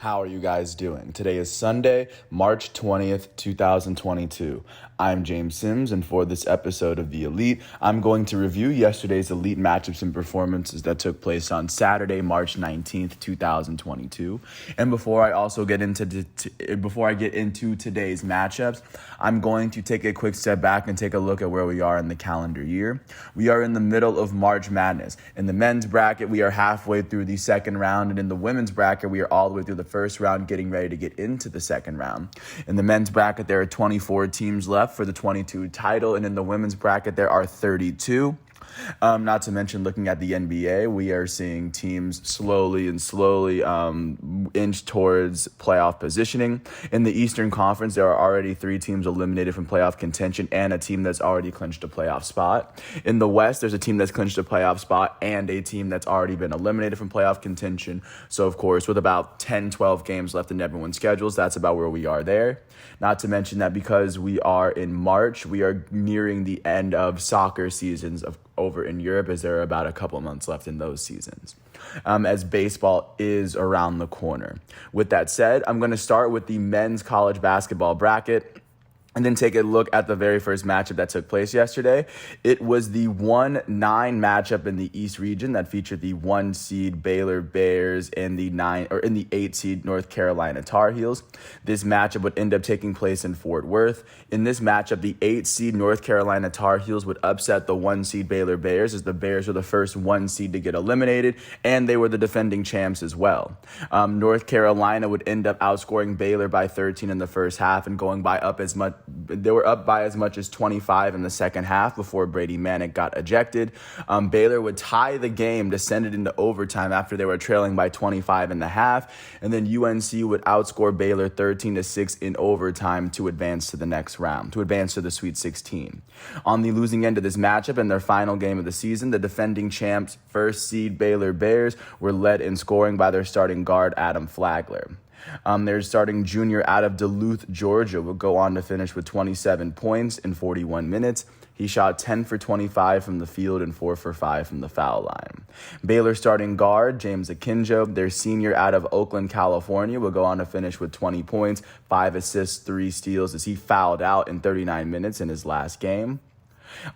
How are you guys doing? Today is Sunday, March 20th, 2022. I'm James Sims, and for this episode of The Elite, I'm going to review yesterday's Elite matchups and performances that took place on Saturday, March 19th, 2022. And before I get into today's matchups, I'm going to take a quick step back and take a look at where we are in the calendar year. We are in the middle of March Madness. In the men's bracket, we are halfway through the second round, and in the women's bracket, we are all the way through the first round, getting ready to get into the second round. In the men's bracket, there are 24 teams left for the 22 title, and in the women's bracket, there are 32. Not to mention, looking at the NBA, we are seeing teams slowly inch towards playoff positioning. In the Eastern Conference, there are already 3 teams eliminated from playoff contention and a team that's already clinched a playoff spot. In the West, there's a team that's clinched a playoff spot and a team that's already been eliminated from playoff contention. So, of course, with about 10, 12 games left in everyone's schedules, that's about where we are there. Not to mention that because we are in March, we are nearing the end of soccer seasons over in Europe, as there are about a couple months left in those seasons, as baseball is around the corner. With that said, I'm going to start with the men's college basketball bracket and then take a look at the very first matchup that took place yesterday. It was the 1-9 matchup in the East region that featured the 1 seed Baylor Bears and the 8 seed North Carolina Tar Heels. This matchup would end up taking place in Fort Worth. In this matchup, the 8 seed North Carolina Tar Heels would upset the 1 seed Baylor Bears, as the Bears were the first 1 seed to get eliminated, and they were the defending champs as well. North Carolina would end up outscoring Baylor by 13 in the first half and going by up as much. They were up by as much as 25 in the second half before Brady Manek got ejected. Baylor would tie the game to send it into overtime after they were trailing by 25 and a half. And then UNC would outscore Baylor 13-6 in overtime to advance to the next round, to advance to the Sweet 16. On the losing end of this matchup in their final game of the season, the defending champs, first seed Baylor Bears, were led in scoring by their starting guard, Adam Flagler. Their starting junior out of Duluth, Georgia, would go on to finish with 27 points in 41 minutes. He shot 10 for 25 from the field and 4 for 5 from the foul line. Baylor starting guard, James Akinjo, their senior out of Oakland, California, will go on to finish with 20 points, 5 assists, 3 steals, as he fouled out in 39 minutes in his last game.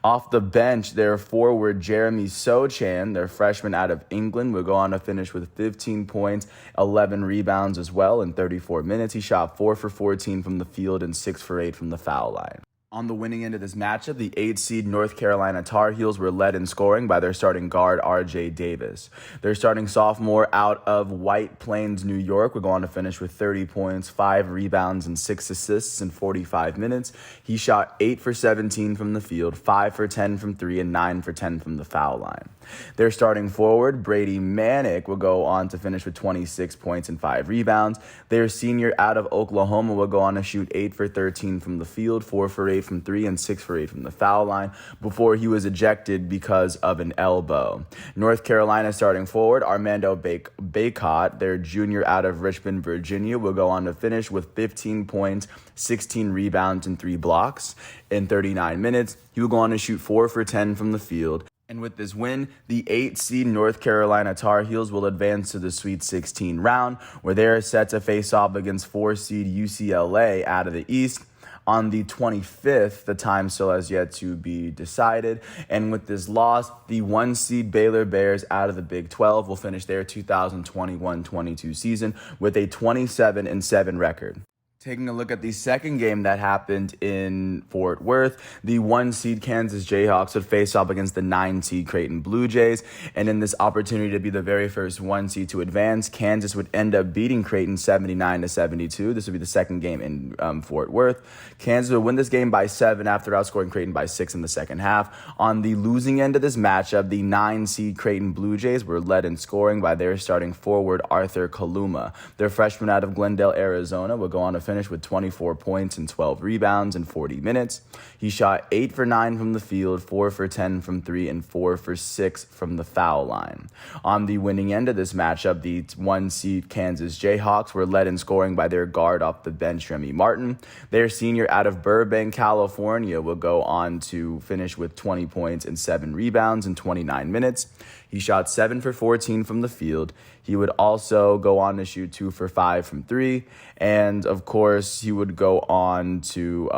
Off the bench, their forward Jeremy Sochan, their freshman out of England, will go on to finish with 15 points, 11 rebounds as well in 34 minutes. He shot 4 for 14 from the field and 6 for 8 from the foul line. On the winning end of this matchup, the 8 seed North Carolina Tar Heels were led in scoring by their starting guard, R.J. Davis. Their starting sophomore out of White Plains, New York, would go on to finish with 30 points, 5 rebounds, and 6 assists in 45 minutes. He shot 8 for 17 from the field, 5 for 10 from 3, and 9 for 10 from the foul line. Their starting forward, Brady Manek, will go on to finish with 26 points and 5 rebounds. Their senior out of Oklahoma will go on to shoot 8 for 13 from the field, 4 for 8 from 3, and 6 for 8 from the foul line before he was ejected because of an elbow. North Carolina starting forward, Armando Bacot, their junior out of Richmond, Virginia, will go on to finish with 15 points, 16 rebounds, and 3 blocks in 39 minutes. He will go on to shoot 4 for 10 from the field. And with this win, the 8 seed North Carolina Tar Heels will advance to the Sweet 16 round, where they are set to face off against 4 seed UCLA out of the East on the 25th. The time still has yet to be decided. And with this loss, the 1 seed Baylor Bears out of the Big 12 will finish their 2021-22 season with a 27-7 record. Taking a look at the second game that happened in Fort Worth, the 1 seed Kansas Jayhawks would face off against the 9 seed Creighton Blue Jays. And in this opportunity to be the very first 1 seed to advance, Kansas would end up beating Creighton 79-72. This would be the second game in Fort Worth. Kansas would win this game by 7 after outscoring Creighton by 6 in the second half. On the losing end of this matchup, the 9 seed Creighton Blue Jays were led in scoring by their starting forward, Arthur Kaluma. Their freshman out of Glendale, Arizona, would go on to finish with 24 points and 12 rebounds in 40 minutes. He shot 8 for 9 from the field, 4 for 10 from 3, and 4 for 6 from the foul line. On the winning end of this matchup, the 1 seed Kansas Jayhawks were led in scoring by their guard off the bench, Remy Martin. Their senior out of Burbank, California, will go on to finish with 20 points and 7 rebounds in 29 minutes. He He shot 7 for 14 from the field. He would also go on to shoot 2 for 5 from 3. And, of course, he would go on to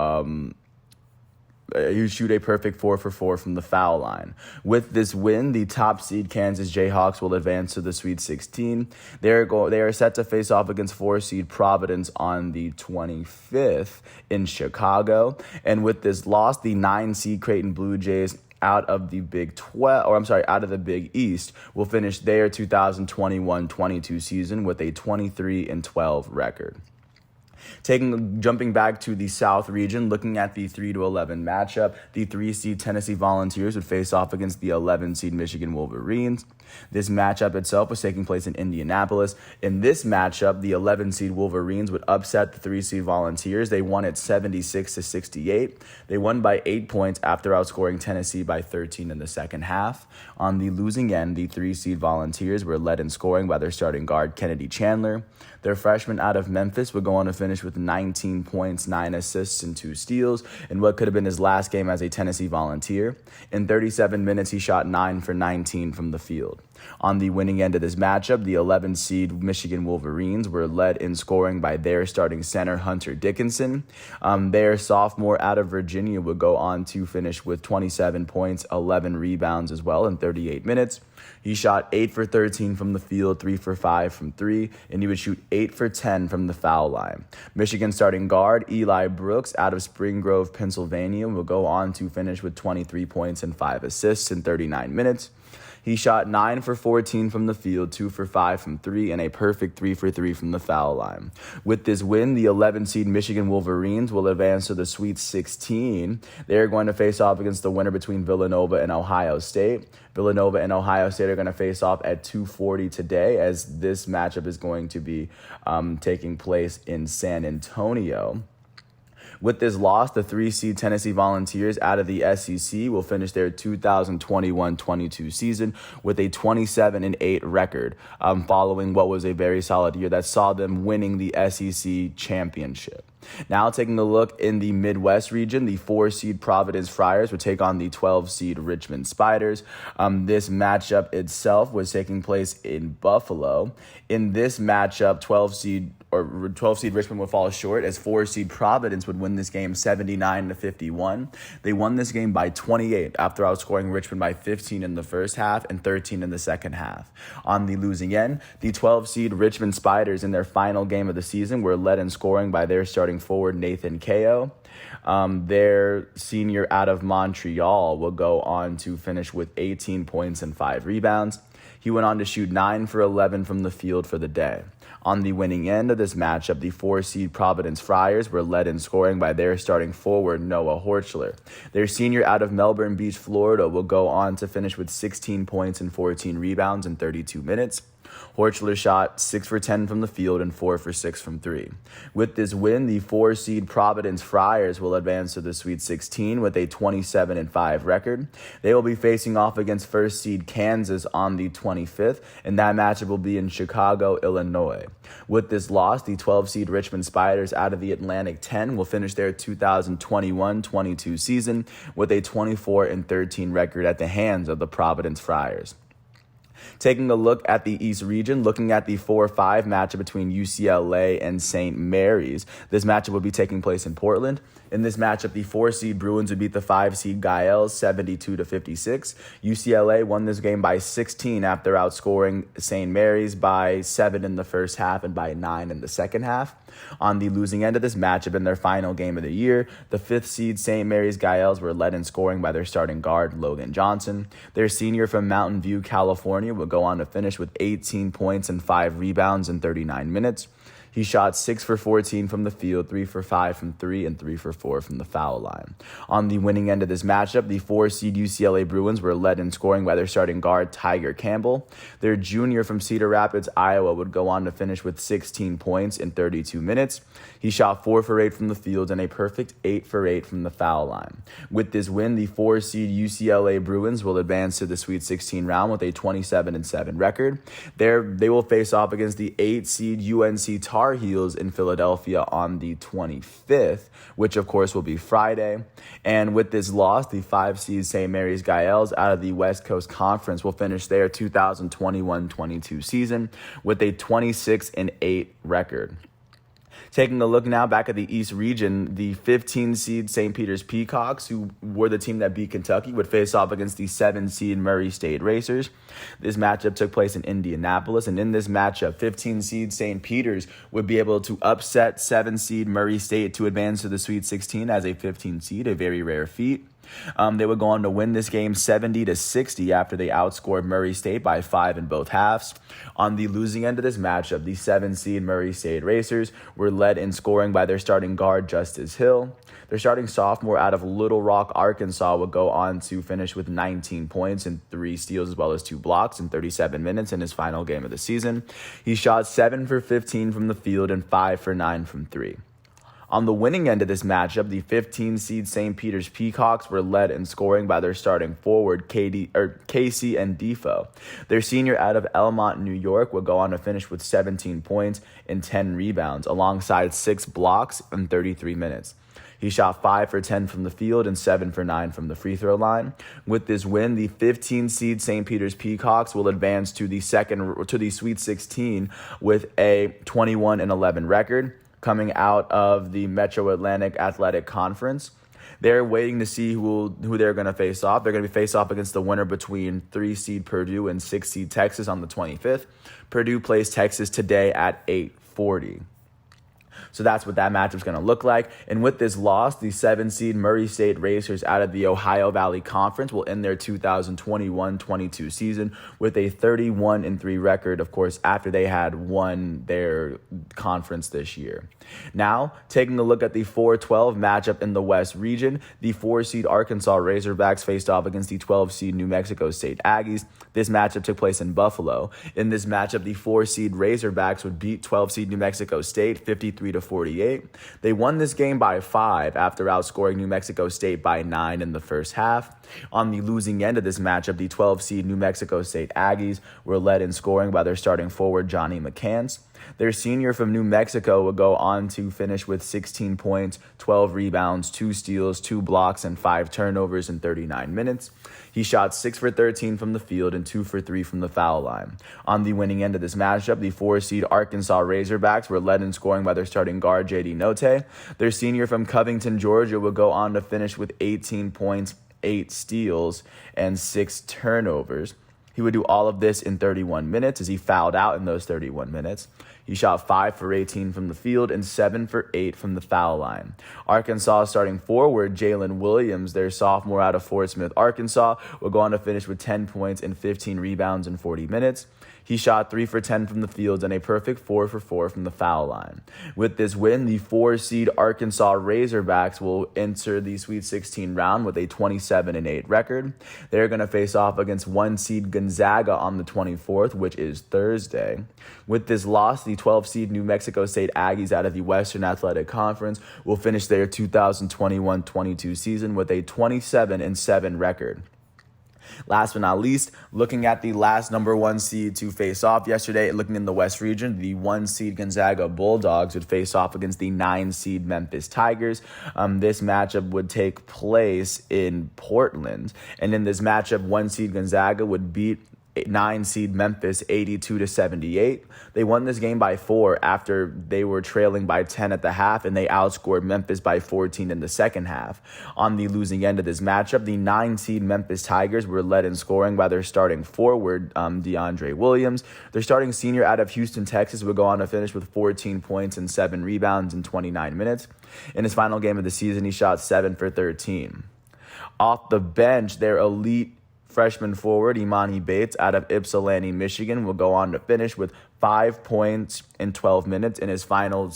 he would shoot a perfect 4 for 4 from the foul line. With this win, the top seed Kansas Jayhawks will advance to the Sweet 16. They are set to face off against 4 seed Providence on the 25th in Chicago. And with this loss, the 9 seed Creighton Blue Jays out of the Big East will finish their 2021-22 season with a 23-12 record. Jumping back to the South region, looking at the 3-11 matchup, the 3-seed Tennessee Volunteers would face off against the 11-seed Michigan Wolverines. This matchup itself was taking place in Indianapolis. In this matchup, the 11-seed Wolverines would upset the 3-seed Volunteers. They won it 76-68. They won by 8 points after outscoring Tennessee by 13 in the second half. On the losing end, the 3-seed Volunteers were led in scoring by their starting guard, Kennedy Chandler. Their freshman out of Memphis would go on to finish with 19 points, 9 assists, and 2 steals in what could have been his last game as a Tennessee Volunteer. In 37 minutes, he shot 9 for 19 from the field. On the winning end of this matchup, the 11-seed Michigan Wolverines were led in scoring by their starting center, Hunter Dickinson. Their sophomore out of Virginia would go on to finish with 27 points, 11 rebounds as well in 38 minutes. He shot 8 for 13 from the field, 3 for 5 from 3, and he would shoot 8 for 10 from the foul line. Michigan starting guard Eli Brooks out of Spring Grove, Pennsylvania, will go on to finish with 23 points and 5 assists in 39 minutes. He shot 9 for 14 from the field, 2 for 5 from 3, and a perfect 3 for 3 from the foul line. With this win, the 11-seed Michigan Wolverines will advance to the Sweet 16. They are going to face off against the winner between Villanova and Ohio State. Villanova and Ohio State are going to face off at 2:40 today, as this matchup is going to be taking place in San Antonio. With this loss, the 3-seed Tennessee Volunteers out of the SEC will finish their 2021-22 season with a 27-8 record, following what was a very solid year that saw them winning the SEC championship. Now taking a look in the Midwest region, the 4-seed Providence Friars would take on the 12-seed Richmond Spiders. This matchup itself was taking place in Buffalo. In this matchup, 12-seed Richmond would fall short, as 4-seed Providence would win this game 79-51. They won this game by 28 after outscoring Richmond by 15 in the first half and 13 in the second half. On the losing end, the 12-seed Richmond Spiders in their final game of the season were led in scoring by their starting forward Nathan Kao. Their senior out of Montreal will go on to finish with 18 points and 5 rebounds. He went on to shoot 9 for 11 from the field for the day. On the winning end of this matchup, the 4-seed Providence Friars were led in scoring by their starting forward, Noah Horchler. Their senior out of Melbourne Beach, Florida, will go on to finish with 16 points and 14 rebounds in 32 minutes. Horchler shot 6 for 10 from the field and 4 for 6 from 3. With this win, the 4-seed Providence Friars will advance to the Sweet 16 with a 27-5 record. They will be facing off against 1st-seed Kansas on the 25th, and that matchup will be in Chicago, Illinois. With this loss, the 12-seed Richmond Spiders out of the Atlantic 10 will finish their 2021-22 season with a 24-13 record at the hands of the Providence Friars. Taking a look at the East region, looking at the 4-5 matchup between UCLA and St. Mary's. This matchup will be taking place in Portland. In this matchup, the 4-seed Bruins would beat the 5-seed Gaels 72-56. UCLA won this game by 16 after outscoring St. Mary's by 7 in the first half and by 9 in the second half. On the losing end of this matchup in their final game of the year, the 5th-seed St. Mary's Gaels were led in scoring by their starting guard, Logan Johnson. Their senior from Mountain View, California, would go on to finish with 18 points and 5 rebounds in 39 minutes. He shot 6 for 14 from the field, 3 for 5 from 3, and 3 for 4 from the foul line. On the winning end of this matchup, the 4-seed UCLA Bruins were led in scoring by their starting guard, Tiger Campbell. Their junior from Cedar Rapids, Iowa, would go on to finish with 16 points in 32 minutes. He shot 4 for 8 from the field and a perfect 8 for 8 from the foul line. With this win, the 4-seed UCLA Bruins will advance to the Sweet 16 round with a 27-7 record. They will face off against the 8-seed UNC Tar Tar Heels in Philadelphia on the 25th, which of course will be Friday. And with this loss, the 5 seed St. Mary's Gaels out of the West Coast Conference will finish their 2021-22 season with a 26-8 record. Taking a look now back at the East region, the 15 seed St. Peter's Peacocks, who were the team that beat Kentucky, would face off against the 7 seed Murray State Racers. This matchup took place in Indianapolis, and in this matchup, 15 seed St. Peter's would be able to upset 7 seed Murray State to advance to the Sweet 16 as a 15 seed, a very rare feat. They would go on to win this game 70-60 after they outscored Murray State by 5 in both halves. On the losing end of this matchup, the 7 seed Murray State Racers were led in scoring by their starting guard, Justice Hill. Their starting sophomore out of Little Rock, Arkansas, would go on to finish with 19 points and 3 steals as well as 2 blocks in 37 minutes in his final game of the season. He shot 7 for 15 from the field and 5 for 9 from 3. On the winning end of this matchup, the 15 seed St. Peter's Peacocks were led in scoring by their starting forward, Casey and Defoe. Their senior out of Elmont, New York, would go on to finish with 17 points and 10 rebounds, alongside 6 blocks in 33 minutes. He shot 5 for 10 from the field and 7 for 9 from the free throw line. With this win, the 15 seed St. Peter's Peacocks will advance to the Sweet 16 with a 21-11 record, coming out of the Metro Atlantic Athletic Conference. They're waiting to see who they're going to face off. They're going to be face off against the winner between 3 seed Purdue and 6 seed Texas on the 25th. Purdue plays Texas today at 8:40. So that's what that matchup's going to look like. And with this loss, the 7 seed Murray State Racers out of the Ohio Valley Conference will end their 2021-22 season with a 31-3 record, of course, after they had won their conference this year. Now, taking a look at the 4-12 matchup in the West region, the 4 seed Arkansas Razorbacks faced off against the 12 seed New Mexico State Aggies. This matchup took place in Buffalo. In this matchup, the 4 seed Razorbacks would beat 12 seed New Mexico State 53-48. They won this game by 5 after outscoring New Mexico State by 9 in the first half. On the losing end of this matchup, the 12 seed New Mexico State Aggies were led in scoring by their starting forward, Johnny McCants. Their senior from New Mexico would go on to finish with 16 points, 12 rebounds, 2 steals, 2 blocks, and 5 turnovers in 39 minutes. He shot 6 for 13 from the field and 2 for 3 from the foul line. On the winning end of this matchup, the 4 seed Arkansas Razorbacks were led in scoring by their starting guard, J.D. Notte. Their senior from Covington, Georgia, would go on to finish with 18 points, 8 steals, and 6 turnovers. He would do all of this in 31 minutes as he fouled out in those 31 minutes. He shot 5 for 18 from the field and 7 for 8 from the foul line. Arkansas starting forward, Jalen Williams, their sophomore out of Fort Smith, Arkansas, will go on to finish with 10 points and 15 rebounds in 40 minutes. He shot 3 for 10 from the field and a perfect 4 for 4 from the foul line. With this win, the 4 seed Arkansas Razorbacks will enter the Sweet 16 round with a 27-8 record. They're going to face off against 1 seed Gonzaga on the 24th, which is Thursday. With this loss, the 12 seed New Mexico State Aggies out of the Western Athletic Conference will finish their 2021-22 season with a 27-7 record. Last but not least, looking at the last number 1 seed to face off yesterday, looking in the West region, the 1 seed Gonzaga Bulldogs would face off against the 9 seed Memphis Tigers. This matchup would take place in Portland. And in this matchup, 1 seed Gonzaga would beat 9 seed Memphis 82-78. They won this game by 4 after they were trailing by 10 at the half, and they outscored Memphis by 14 in the second half. On the losing end of this matchup, the 9 seed Memphis Tigers were led in scoring by their starting forward, DeAndre Williams. Their starting senior out of Houston, Texas, would go on to finish with 14 points and 7 rebounds in 29 minutes. In his final game of the season, he shot 7 for 13. Off the bench, their elite freshman forward Imani Bates out of Ypsilanti, Michigan, will go on to finish with 5 points in 12 minutes in his final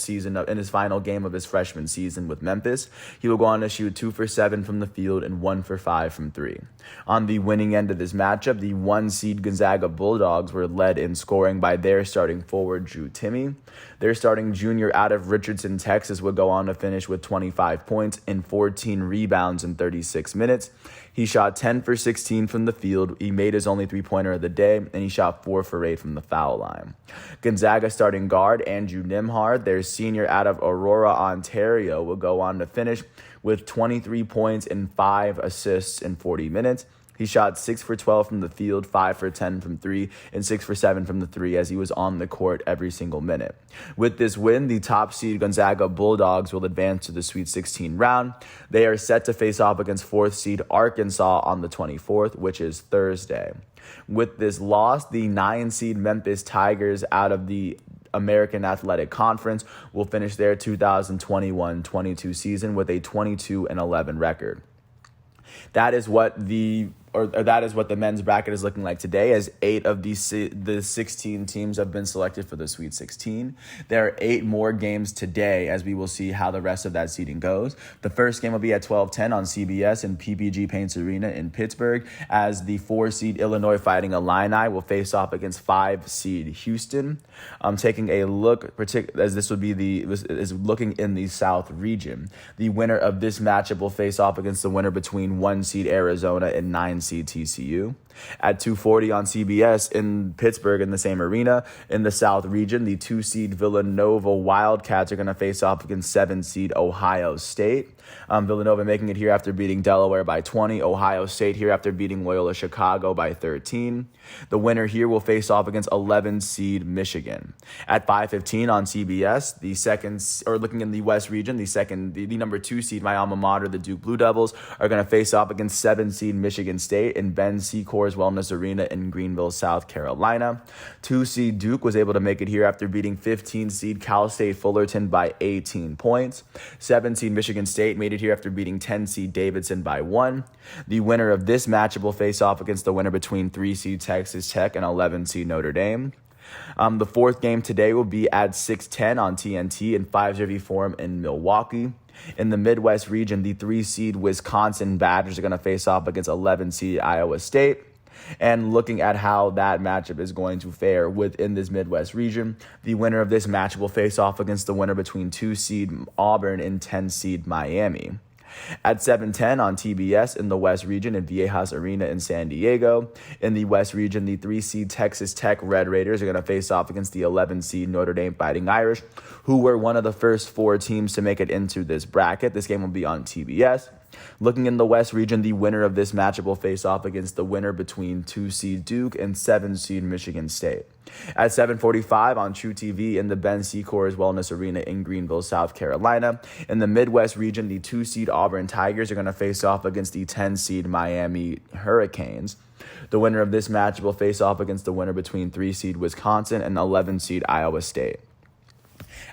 game of his freshman season with Memphis. He will go on to shoot 2 for 7 from the field and 1 for 5 from 3. On the winning end of this matchup, the 1 seed Gonzaga Bulldogs were led in scoring by their starting forward, Drew Timme. Their starting junior out of Richardson, Texas, would go on to finish with 25 points and 14 rebounds in 36 minutes. He shot 10 for 16 from the field. He made his only 3-pointer of the day, and he shot 4 for 8 from the foul line. Gonzaga starting guard Andrew Nembhard, their senior out of Aurora, Ontario, will go on to finish with 23 points and 5 assists in 40 minutes. He shot 6 for 12 from the field, 5 for 10 from 3, and 6 for 7 from the 3 as he was on the court every single minute. With this win, the top seed Gonzaga Bulldogs will advance to the Sweet 16 round. They are set to face off against 4th seed Arkansas on the 24th, which is Thursday. With this loss, the 9 seed Memphis Tigers out of the American Athletic Conference will finish their 2021-22 season with a 22-11 record. That is what the men's bracket is looking like today, as 8 of the 16 teams have been selected for the Sweet 16. There are 8 more games today, as we will see how the rest of that seeding goes. The first game will be at 12:10 on CBS and PPG Paints Arena in Pittsburgh, as the 4 seed Illinois Fighting Illini will face off against 5 seed Houston. Taking a look, as this would be looking in the South region. The winner of this matchup will face off against the winner between 1 seed Arizona and 9 seed TCU. At 2:40 on CBS in Pittsburgh in the same arena. In the South region, the 2 seed Villanova Wildcats are going to face off against 7 seed Ohio State. Villanova making it here after beating Delaware by 20. Ohio State here after beating Loyola Chicago by 13. The winner here will face off against 11 seed Michigan. At 5:15 on CBS, looking in the West region, the number 2 seed, my alma mater, the Duke Blue Devils, are going to face off against 7 seed Michigan State in Ben Secours Wellness Arena in Greenville, South Carolina. 2 seed Duke was able to make it here after beating 15 seed Cal State Fullerton by 18 points. 7 seed Michigan State made it here after beating 10 seed Davidson by 1. The winner of this matchup will face off against the winner between 3 seed Texas Tech and 11 seed Notre Dame. The 4th game today will be at 6:10 on TNT in Fiserv Forum in Milwaukee. In the Midwest region, the 3 seed Wisconsin Badgers are going to face off against 11 seed Iowa State. And looking at how that matchup is going to fare within this Midwest region, the winner of this matchup will face off against the winner between 2 seed Auburn and 10 seed Miami. At 7:10 on TBS in the West region in Viejas Arena in San Diego. In the West region, the 3 seed Texas Tech Red Raiders are going to face off against the 11 seed Notre Dame Fighting Irish, who were one of the first 4 teams to make it into this bracket. This game will be on TBS. Looking in the West region, the winner of this matchup will face off against the winner between 2 seed Duke and 7 seed Michigan State. At 7:45 on True TV in the Ben Secours Wellness Arena in Greenville, South Carolina. In the Midwest region, the 2 seed Auburn Tigers are going to face off against the 10 seed Miami Hurricanes. The winner of this matchup will face off against the winner between 3 seed Wisconsin and 11 seed Iowa State.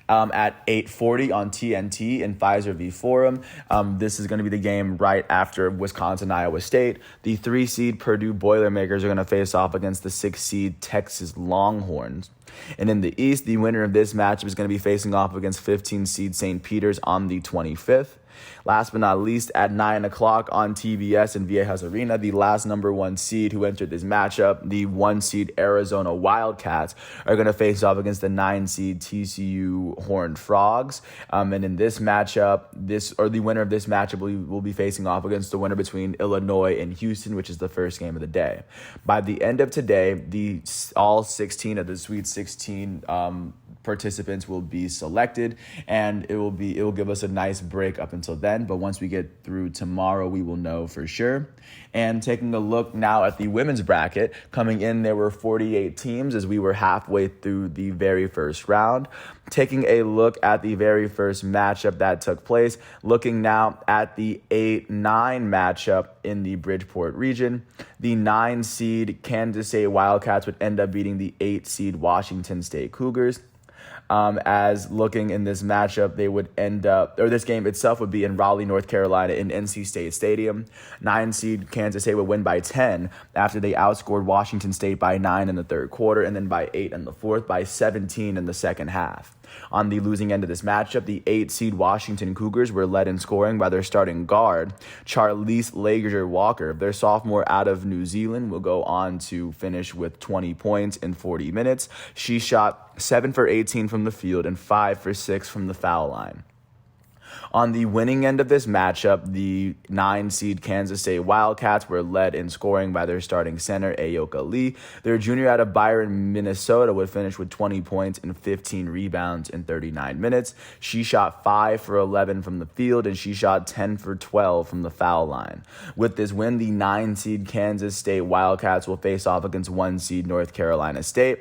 At 8:40 on TNT in Fiserv Forum. This is going to be the game right after Wisconsin, Iowa State. The 3 seed Purdue Boilermakers are going to face off against the 6 seed Texas Longhorns. And in the East, the winner of this matchup is going to be facing off against 15 seed St. Peter's on the 25th. Last but not least, at 9 o'clock on TBS in Viejas Arena, the last number 1 seed who entered this matchup, the 1 seed Arizona Wildcats, are going to face off against the 9 seed TCU Horned Frogs. And in this matchup, the winner of this matchup will be facing off against the winner between Illinois and Houston, which is the first game of the day. By the end of today, all 16 of the Sweet 16 participants will be selected, and it will give us a nice break up until then. But once we get through tomorrow, we will know for sure. And taking a look now at the women's bracket, coming in, there were 48 teams as we were halfway through the very first round. Taking a look at the very first matchup that took place, looking now at the 8-9 matchup in the Bridgeport region, the 9 seed Kansas State Wildcats would end up beating the 8 seed Washington State Cougars. As looking in this matchup, this game itself would be in Raleigh, North Carolina in NC State Stadium. 9 seed Kansas State would win by 10 after they outscored Washington State by 9 in the third quarter and then by 8 in the fourth, by 17 in the second half. On the losing end of this matchup, the 8 seed Washington Cougars were led in scoring by their starting guard, Charlize Lager-Walker. Their sophomore out of New Zealand will go on to finish with 20 points in 40 minutes. She shot 7 for 18 from the field and 5 for 6 from the foul line. On the winning end of this matchup, the 9-seed Kansas State Wildcats were led in scoring by their starting center, Ayoka Lee. Their junior out of Byron, Minnesota, would finish with 20 points and 15 rebounds in 39 minutes. She shot 5 for 11 from the field, and she shot 10 for 12 from the foul line. With this win, the 9-seed Kansas State Wildcats will face off against 1-seed North Carolina State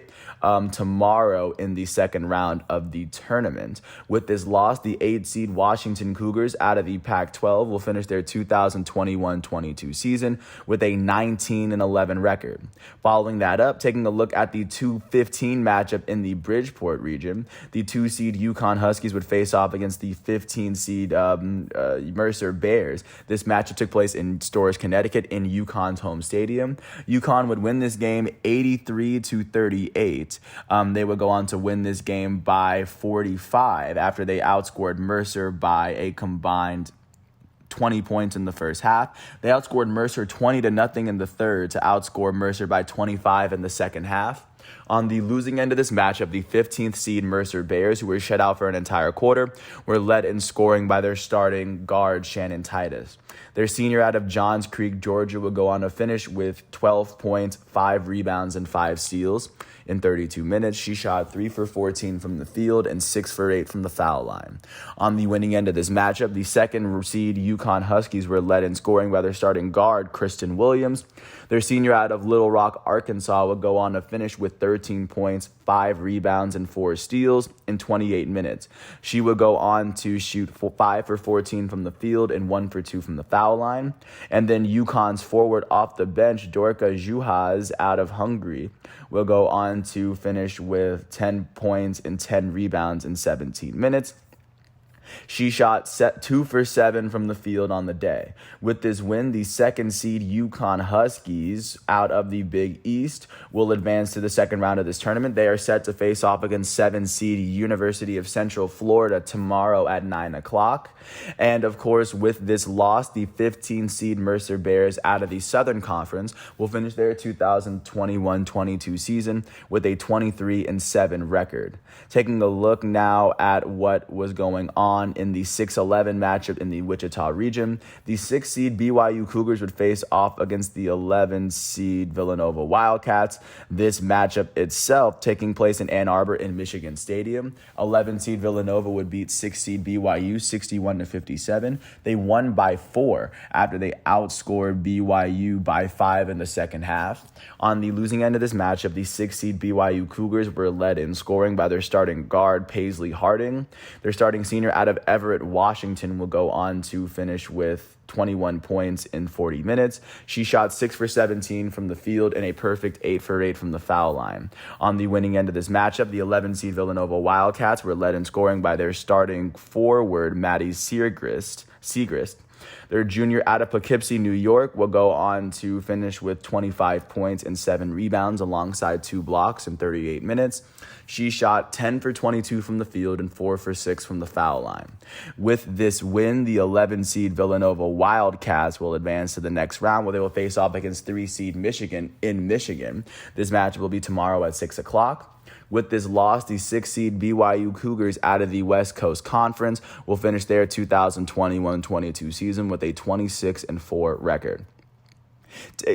tomorrow in the second round of the tournament. With this loss, the 8-seed Washington Cougars out of the Pac-12 will finish their 2021-22 season with a 19-11 record. Following that up, taking a look at the 2-15 matchup in the Bridgeport region, the 2-seed UConn Huskies would face off against the 15-seed Mercer Bears. This matchup took place in Storrs, Connecticut, in UConn's home stadium. UConn would win this game 83-38. They would go on to win this game by 45 after they outscored Mercer by a combined 20 points in the first half. They outscored Mercer 20-0 in the third to outscore Mercer by 25 in the second half. On the losing end of this matchup, the 15th seed Mercer Bears, who were shut out for an entire quarter, were led in scoring by their starting guard, Shannon Titus. Their senior out of Johns Creek, Georgia, would go on to finish with 12 points, 5 rebounds, and 5 steals in 32 minutes. She shot 3 for 14 from the field and 6 for 8 from the foul line. On the winning end of this matchup, the second seed UConn Huskies were led in scoring by their starting guard, Kristen Williams. Their senior out of Little Rock, Arkansas, would go on to finish with 13 points, 5 rebounds, and 4 steals in 28 minutes. She would go on to shoot 5 for 14 from the field and 1 for 2 from the foul line. And then UConn's forward off the bench, Dorka Juhas, out of Hungary, will go on to finish with 10 points and 10 rebounds in 17 minutes. She shot 2 for 7 from the field on the day. With this win, the second seed UConn Huskies out of the Big East will advance to the second round of this tournament. They are set to face off against 7 seed University of Central Florida tomorrow at 9 o'clock. And of course, with this loss, the 15 seed Mercer Bears out of the Southern Conference will finish their 2021-22 season with a 23-7 record. Taking a look now at what was going on in the 6-11 matchup in the Wichita region, the 6 seed BYU Cougars would face off against the 11 seed Villanova Wildcats. This matchup itself taking place in Ann Arbor in Michigan Stadium. 11 seed Villanova would beat 6 seed BYU 61-57. They won by 4 after they outscored BYU by 5 in the second half. On the losing end of this matchup, the 6 seed BYU Cougars were led in scoring by their starting guard, Paisley Harding. Their starting senior out of Everett, Washington, will go on to finish with 21 points in 40 minutes. She shot 6 for 17 from the field and a perfect 8 for 8 from the foul line. On the winning end of this matchup, the 11 seed Villanova Wildcats were led in scoring by their starting forward, Maddie Siegrist. Their junior out of Poughkeepsie, New York, will go on to finish with 25 points and 7 rebounds alongside 2 blocks in 38 minutes. She shot 10 for 22 from the field and 4 for 6 from the foul line. With this win, the 11 seed Villanova Wildcats will advance to the next round where they will face off against 3 seed Michigan in Michigan. This match will be tomorrow at 6 o'clock. With this loss, the 6 seed BYU Cougars out of the West Coast Conference will finish their 2021-22 season with a 26-4 record.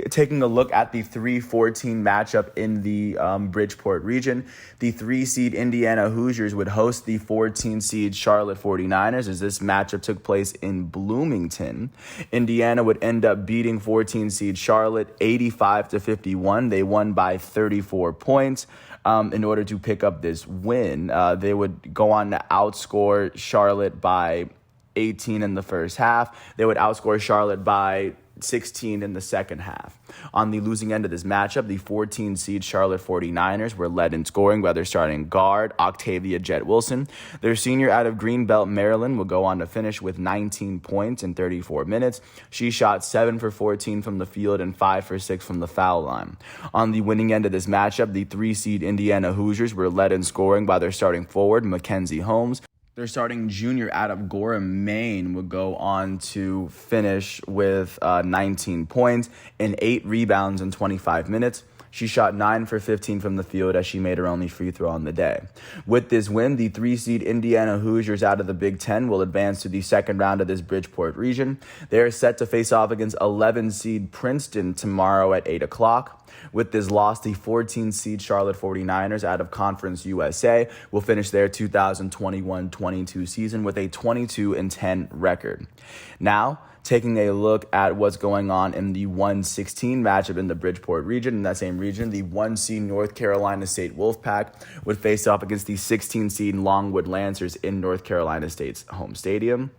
Taking a look at the 3-14 matchup in the Bridgeport region, the 3 seed Indiana Hoosiers would host the 14 seed Charlotte 49ers as this matchup took place in Bloomington. Indiana would end up beating 14 seed Charlotte 85-51. They won by 34 points. In order to pick up this win, they would go on to outscore Charlotte by 18 in the first half. They would outscore Charlotte by 16 in the second half. On the losing end of this matchup, the 14 seed Charlotte 49ers were led in scoring by their starting guard, Octavia Jet Wilson. Their senior out of Greenbelt, Maryland, will go on to finish with 19 points in 34 minutes. She shot 7 for 14 from the field and 5 for 6 from the foul line. On the winning end of this matchup, the 3 seed Indiana Hoosiers were led in scoring by their starting forward, Mackenzie Holmes. Their starting junior out of Gorham, Maine, would go on to finish with 19 points and 8 rebounds in 25 minutes. She shot 9 for 15 from the field as she made her only free throw on the day. With this win, the 3-seed Indiana Hoosiers out of the Big Ten will advance to the second round of this Bridgeport region. They are set to face off against 11-seed Princeton tomorrow at 8 o'clock. With this loss, the 14-seed Charlotte 49ers out of Conference USA will finish their 2021-22 season with a 22-10 record. Now, taking a look at what's going on in the 1-16 matchup in the Bridgeport region. In that same region, the 1-seed North Carolina State Wolfpack would face off against the 16-seed Longwood Lancers in North Carolina State's home stadium.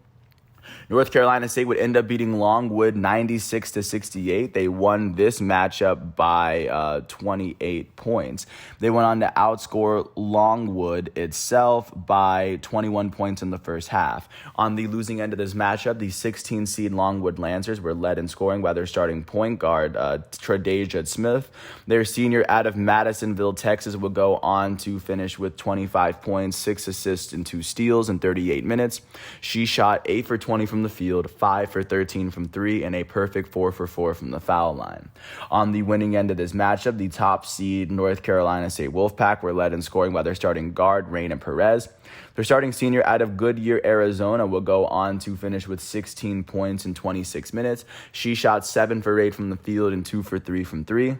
North Carolina State would end up beating Longwood 96-68. They won this matchup by 28 points. They went on to outscore Longwood itself by 21 points in the first half. On the losing end of this matchup, the 16-seed Longwood Lancers were led in scoring by their starting point guard, Tre'Davious Smith. Their senior out of Madisonville, Texas, would go on to finish with 25 points, 6 assists, and 2 steals in 38 minutes. She shot 8 for 20 from the field, 5 for 13 from 3, and a perfect 4 for 4 from the foul line. On the winning end of this matchup, the top seed North Carolina State Wolfpack were led in scoring by their starting guard, Raina Perez. Their starting senior out of Goodyear, Arizona, will go on to finish with 16 points in 26 minutes. She shot 7 for 8 from the field and 2 for 3 from 3.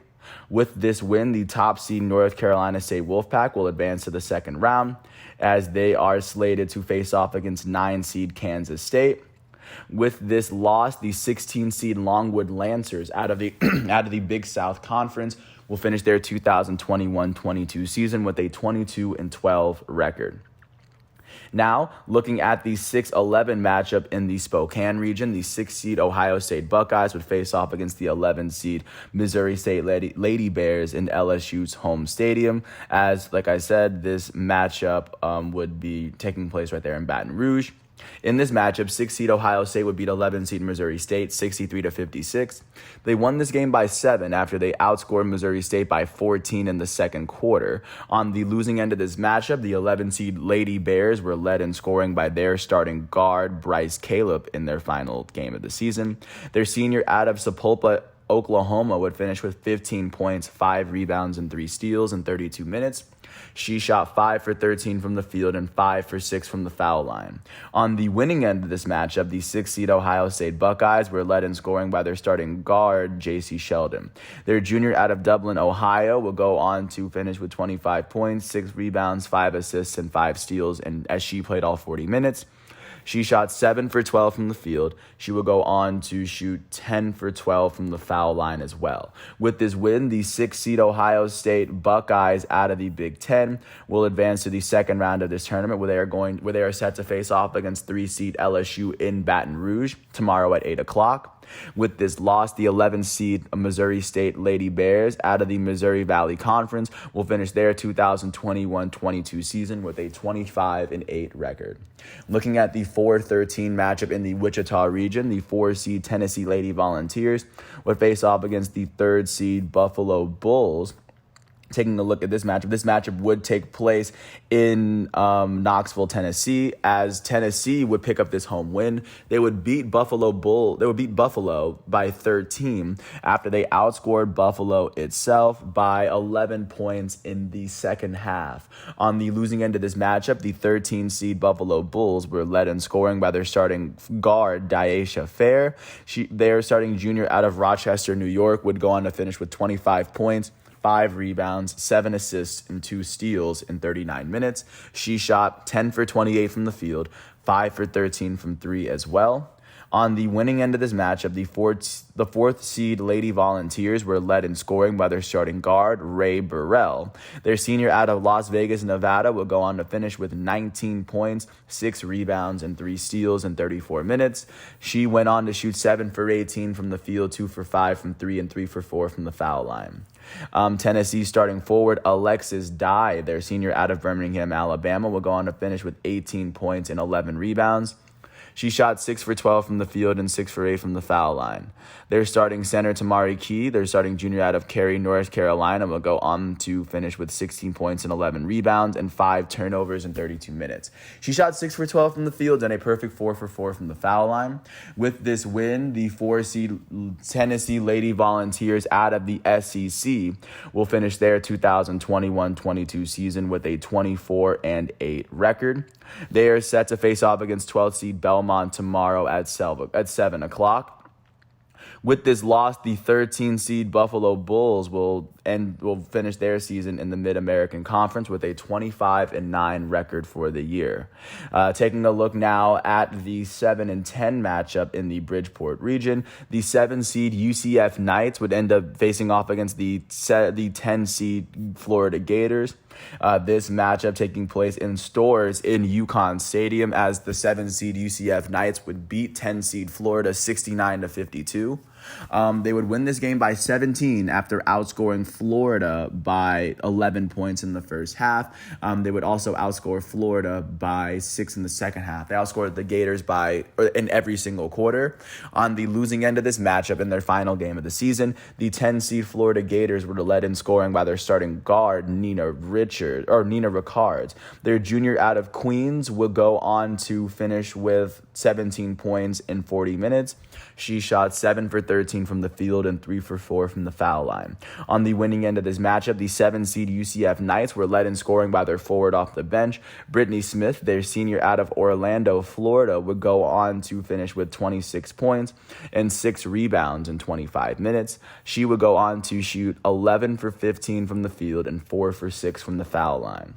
With this win, the top seed North Carolina State Wolfpack will advance to the second round as they are slated to face off against 9-seed Kansas State. With this loss, the 16-seed Longwood Lancers out of the Big South Conference will finish their 2021-22 season with a 22-12 record. Now, looking at the 6-11 matchup in the Spokane region, the 6-seed Ohio State Buckeyes would face off against the 11-seed Missouri State Lady Bears in LSU's home stadium. As, like I said, this matchup would be taking place right there in Baton Rouge. In this matchup, 6-seed Ohio State would beat 11-seed Missouri State 63-56. They won this game by 7 after they outscored Missouri State by 14 in the second quarter. On the losing end of this matchup, the 11-seed Lady Bears were led in scoring by their starting guard, Bryce Caleb, in their final game of the season. Their senior out of Sapulpa, Oklahoma, would finish with 15 points, 5 rebounds, and 3 steals in 32 minutes. She shot 5 for 13 from the field and 5 for 6 from the foul line. On the winning end of this matchup, the 6-seed Ohio State Buckeyes were led in scoring by their starting guard, J.C. Sheldon. Their junior out of Dublin, Ohio, will go on to finish with 25 points, 6 rebounds, 5 assists, and 5 steals, and as she played all 40 minutes. She shot 7 for 12 from the field. She will go on to shoot 10 for 12 from the foul line as well. With this win, the 6-seed Ohio State Buckeyes out of the Big Ten will advance to the second round of this tournament where they are set to face off against 3-seed LSU in Baton Rouge tomorrow at 8 o'clock. With this loss, the 11-seed Missouri State Lady Bears out of the Missouri Valley Conference will finish their 2021-22 season with a 25-8 record. Looking at the 4-13 matchup in the Wichita region, the 4-seed Tennessee Lady Volunteers would face off against the 3rd-seed Buffalo Bulls. Taking a look at this matchup would take place in Knoxville, Tennessee, as Tennessee would pick up this home win. They would beat Buffalo by 13 after they outscored Buffalo itself by 11 points in the second half. On the losing end of this matchup, the 13-seed Buffalo Bulls were led in scoring by their starting guard, Daisha Fair. Their starting junior out of Rochester, New York, would go on to finish with 25 points, 5 rebounds, 7 assists, and 2 steals in 39 minutes. She shot 10 for 28 from the field, 5 for 13 from 3 as well. On the winning end of this matchup, the 4th seed Lady Volunteers were led in scoring by their starting guard, Ray Burrell. Their senior out of Las Vegas, Nevada, will go on to finish with 19 points, 6 rebounds, and 3 steals in 34 minutes. She went on to shoot 7 for 18 from the field, 2 for 5 from 3, and 3 for 4 from the foul line. Tennessee starting forward, Alexis Dye, their senior out of Birmingham, Alabama, will go on to finish with 18 points and 11 rebounds. She shot 6 for 12 from the field and 6 for 8 from the foul line. They're starting center Tamari Key. They're starting junior out of Cary, North Carolina, will go on to finish with 16 points and 11 rebounds and 5 turnovers in 32 minutes. She shot 6 for 12 from the field and a perfect 4 for 4 from the foul line. With this win, the 4-seed Tennessee Lady Volunteers out of the SEC will finish their 2021-22 season with a 24-8 record. They are set to face off against 12th seed Belmont tomorrow at 7 o'clock. With this loss, the 13 seed Buffalo Bulls will finish their season in the Mid-American Conference with a 25-9 record for the year. Taking a look now at the 7-10 matchup in the Bridgeport region, the 7 seed UCF Knights would end up facing off against the 10 seed Florida Gators. This matchup taking place in Stores in UConn Stadium, as the 7 seed UCF Knights would beat 10 seed Florida 69-52. They would win this game by 17 after outscoring Florida by 11 points in the first half. They would also outscore Florida by 6 in the second half. They outscored the Gators in every single quarter. On the losing end of this matchup in their final game of the season, the 10 seed Florida Gators were led in scoring by their starting guard Nina Rickards. Their junior out of Queens would go on to finish with 17 points in 40 minutes. She shot 7 for 13 from the field and 3 for 4 from the foul line. On the winning end of this matchup, the 7 seed UCF Knights were led in scoring by their forward off the bench. Brittany Smith, their senior out of Orlando, Florida, would go on to finish with 26 points and 6 rebounds in 25 minutes. She would go on to shoot 11 for 15 from the field and 4 for 6 from the foul line.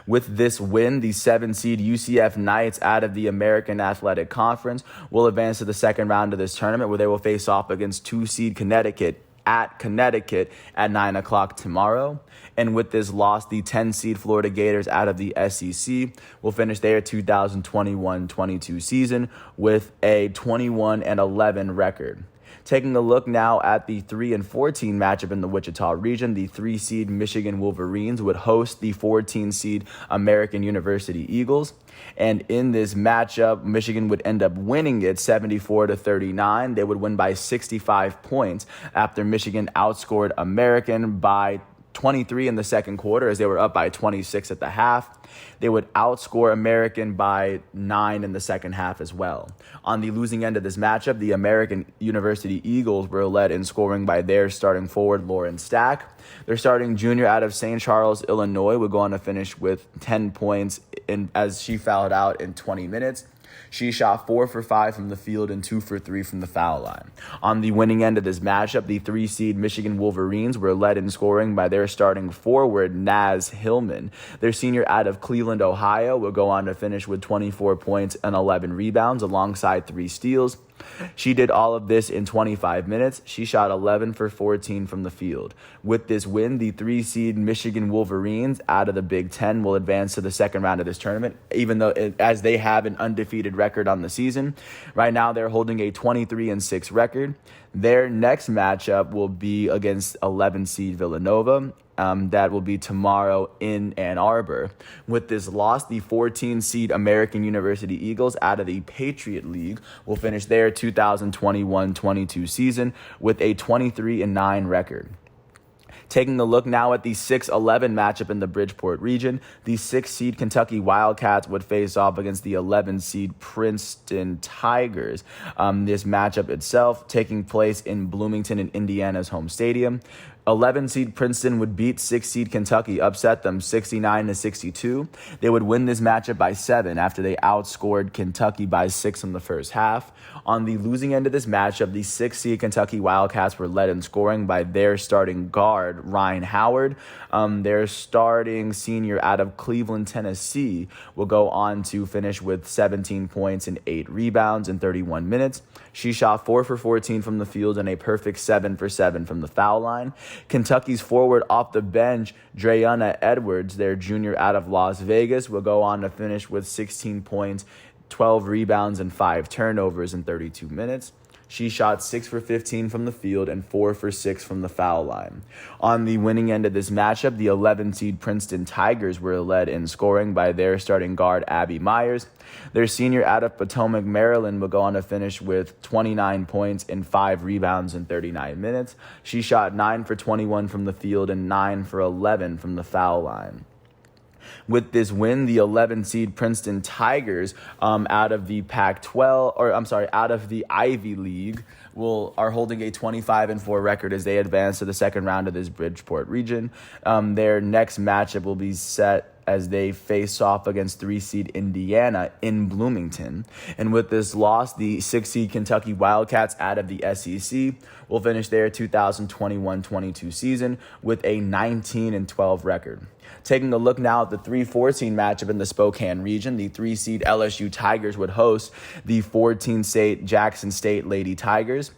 With this win, the 7 seed UCF Knights out of the American Athletic Conference will advance to the second round of this tournament, where they will face off against 2 seed Connecticut at 9 o'clock tomorrow. And with this loss, the 10 seed Florida Gators out of the SEC will finish their 2021-22 season with a 21-11 record. Taking a look now at the 3-14 matchup in the Wichita region, the 3 seed Michigan Wolverines would host the 14 seed American University Eagles. And in this matchup, Michigan would end up winning it 74-39. They would win by 65 points after Michigan outscored American by 23 in the second quarter, as they were up by 26 at the half. They would outscore American by 9 in the second half as well. On the losing end of this matchup, the American University Eagles were led in scoring by their starting forward, Lauren Stack. Their starting junior out of St. Charles, Illinois, would go on to finish with 10 points as she fouled out in 20 minutes. She shot 4 for 5 from the field and 2 for 3 from the foul line. On the winning end of this matchup, the 3 seed Michigan Wolverines were led in scoring by their starting forward, Naz Hillman. Their senior out of Cleveland, Ohio, will go on to finish with 24 points and 11 rebounds alongside 3 steals. She did all of this in 25 minutes. She shot 11 for 14 from the field. With this win, the 3 seed Michigan Wolverines out of the Big Ten will advance to the second round of this tournament, even though as they have an undefeated record on the season. Right now, they're holding a 23-6 record. Their next matchup will be against 11 seed Villanova. That will be tomorrow in Ann Arbor. With this loss, the 14 seed American University Eagles out of the Patriot League will finish their 2021-22 season with a 23-9 record. Taking a look now at the 6-11 matchup in the Bridgeport region, the 6 seed Kentucky Wildcats would face off against the 11 seed Princeton Tigers. This matchup itself taking place in Bloomington in Indiana's home stadium. 11 seed Princeton would beat 6 seed Kentucky, upset them 69-62. They would win this matchup by 7 after they outscored Kentucky by 6 in the first half. On the losing end of this matchup, the 6 seed Kentucky Wildcats were led in scoring by their starting guard, Ryan Howard. Their starting senior out of Cleveland, Tennessee, will go on to finish with 17 points and 8 rebounds in 31 minutes. She shot 4 for 14 from the field and a perfect 7 for 7 from the foul line. Kentucky's forward off the bench, Dreana Edwards, their junior out of Las Vegas, will go on to finish with 16 points, 12 rebounds, and 5 turnovers in 32 minutes. She shot 6 for 15 from the field and 4 for 6 from the foul line. On the winning end of this matchup, the 11 seed Princeton Tigers were led in scoring by their starting guard, Abby Myers. Their senior out of Potomac, Maryland, will go on to finish with 29 points and 5 rebounds in 39 minutes. She shot 9 for 21 from the field and 9 for 11 from the foul line. With this win, the 11 seed Princeton Tigers out of the out of the Ivy League are holding a 25-4 record as they advance to the second round of this Bridgeport region. Their next matchup will be set as they face off against 3 seed Indiana in Bloomington. And with this loss, the 6 seed Kentucky Wildcats out of the SEC will finish their 2021-22 season with a 19-12 record. Taking a look now at the 3-14 matchup in the Spokane region, the 3 seed LSU Tigers would host the 14 seed Jackson State Lady Tigers.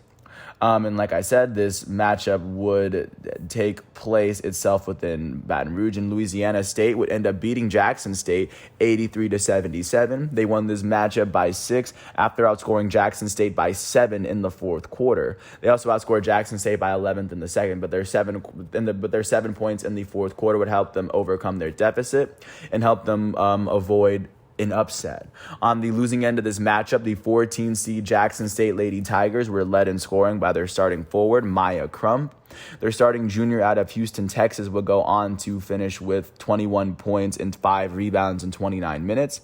And like I said, this matchup would take place itself within Baton Rouge, and Louisiana State would end up beating Jackson State 83-77. They won this matchup by 6 after outscoring Jackson State by 7 in the fourth quarter. They also outscored Jackson State by 11th in the second, but their 7 points in the fourth quarter would help them overcome their deficit and help them avoid an upset. On the losing end of this matchup, the 14 seed Jackson State Lady Tigers were led in scoring by their starting forward, Maya Crump. Their starting junior out of Houston, Texas, would go on to finish with 21 points and 5 rebounds in 29 minutes.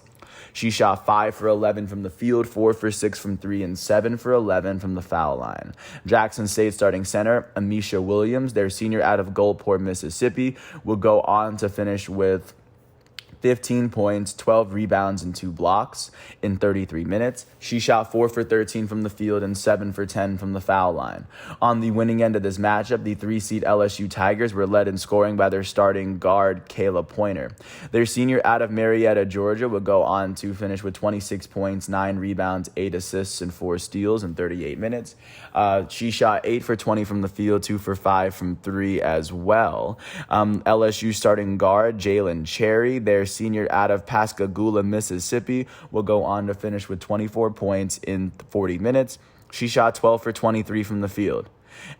She shot 5 for 11 from the field, 4 for 6 from 3, and 7 for 11 from the foul line. Jackson State starting center, Amisha Williams, their senior out of Gulfport, Mississippi, would go on to finish with 15 points, 12 rebounds, and 2 blocks in 33 minutes. She shot 4 for 13 from the field and 7 for 10 from the foul line. On the winning end of this matchup, the 3 seed LSU Tigers were led in scoring by their starting guard, Kayla Pointer. Their senior out of Marietta, Georgia, would go on to finish with 26 points, 9 rebounds, 8 assists, and 4 steals in 38 minutes. She shot 8 for 20 from the field, 2 for 5 from 3 as well. LSU starting guard, Jalen Cherry, their senior out of Pascagoula, Mississippi, will go on to finish with 24 points in 40 minutes. She shot 12 for 23 from the field.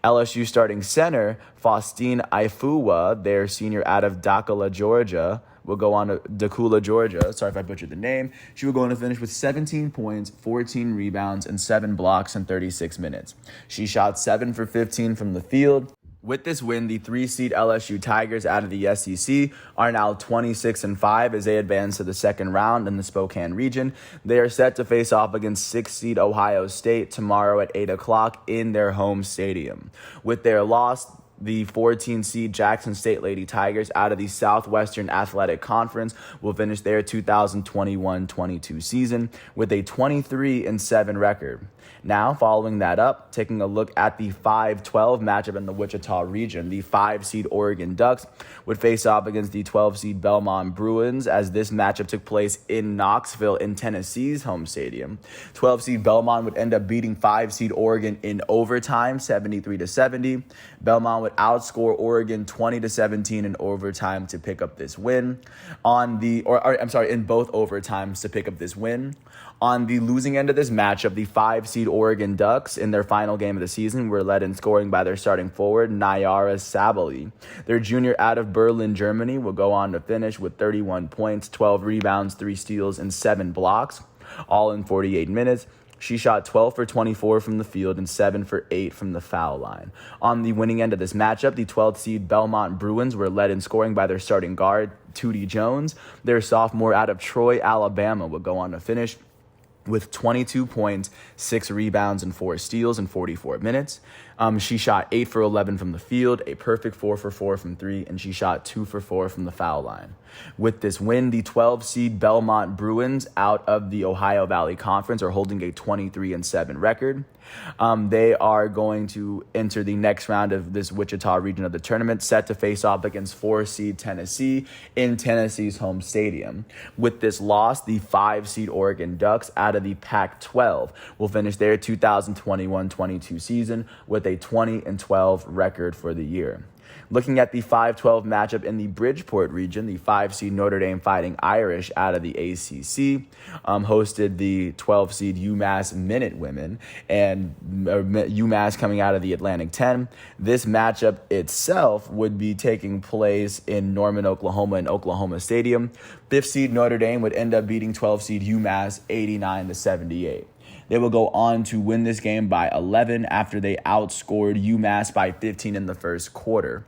LSU starting center, Faustine Ifua, their senior out of Dakula, Georgia, will go on to Dakula, Georgia. Sorry if I butchered the name. She will go on to finish with 17 points, 14 rebounds, and 7 blocks in 36 minutes. She shot 7 for 15 from the field. With this win, the 3 seed LSU Tigers out of the SEC are now 26-5 as they advance to the second round in the Spokane region. They are set to face off against 6 seed Ohio State tomorrow at 8 o'clock in their home stadium. With their loss, the 14 seed Jackson State Lady Tigers out of the Southwestern Athletic Conference will finish their 2021-22 season with a 23-7 record. Now, following that up, taking a look at the 5-12 matchup in the Wichita region, the 5 seed Oregon Ducks would face off against the 12 seed Belmont Bruins as this matchup took place in Knoxville in Tennessee's home stadium. 12 seed Belmont would end up beating 5 seed Oregon in overtime, 73-70. Belmont would outscore Oregon 20-17 in overtime to pick up this win. In both overtimes to pick up this win. On the losing end of this matchup, the 5 seed Oregon Ducks in their final game of the season were led in scoring by their starting forward, Nayara Sabali. Their junior out of Berlin, Germany, will go on to finish with 31 points, 12 rebounds, 3 steals, and 7 blocks, all in 48 minutes. She shot 12 for 24 from the field and 7 for 8 from the foul line. On the winning end of this matchup, the 12th seed Belmont Bruins were led in scoring by their starting guard, Tootie Jones. Their sophomore out of Troy, Alabama, would go on to finish with 22 points, 6 rebounds, and 4 steals in 44 minutes. She shot 8 for 11 from the field, a perfect 4 for 4 from 3, and she shot 2 for 4 from the foul line. With this win, the 12 seed Belmont Bruins out of the Ohio Valley Conference are holding a 23-7 record. They are going to enter the next round of this Wichita region of the tournament, set to face off against 4 seed Tennessee in Tennessee's home stadium. With this loss, the 5 seed Oregon Ducks out of the Pac-12 will finish their 2021-22 season with a 20-12 record for the year. Looking at the 5-12 matchup in the Bridgeport region, the 5-seed Notre Dame Fighting Irish out of the ACC hosted the 12-seed UMass Minutewomen, and UMass coming out of the Atlantic 10. This matchup itself would be taking place in Norman, Oklahoma, in Oklahoma Stadium. 5th-seed Notre Dame would end up beating 12-seed UMass 89-78. They will go on to win this game by 11 after they outscored UMass by 15 in the first quarter.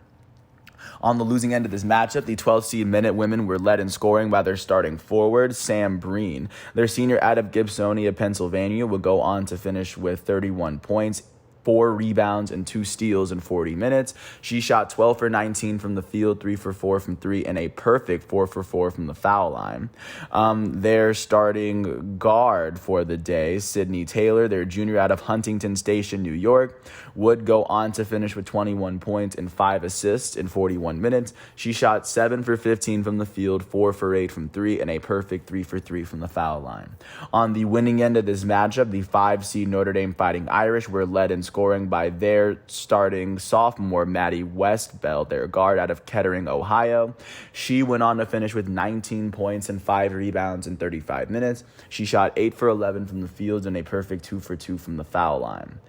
On the losing end of this matchup, the 12-seed Minutewomen were led in scoring by their starting forward, Sam Breen. Their senior out of Gibsonia, Pennsylvania, would go on to finish with 31 points, 4 rebounds, and 2 steals in 40 minutes. She shot 12 for 19 from the field, 3 for 4 from 3, and a perfect 4 for 4 from the foul line. Their starting guard for the day, Sydney Taylor, their junior out of Huntington Station, New York, would go on to finish with 21 points and 5 assists in 41 minutes. She shot 7 for 15 from the field, 4 for 8 from 3, and a perfect 3 for 3 from the foul line. On the winning end of this matchup, the 5-seed Notre Dame Fighting Irish were led in scoring by their starting sophomore, Maddie Westbell, their guard out of Kettering, Ohio. She went on to finish with 19 points and 5 rebounds in 35 minutes. She shot 8 for 11 from the field and a perfect 2 for 2 from the foul line.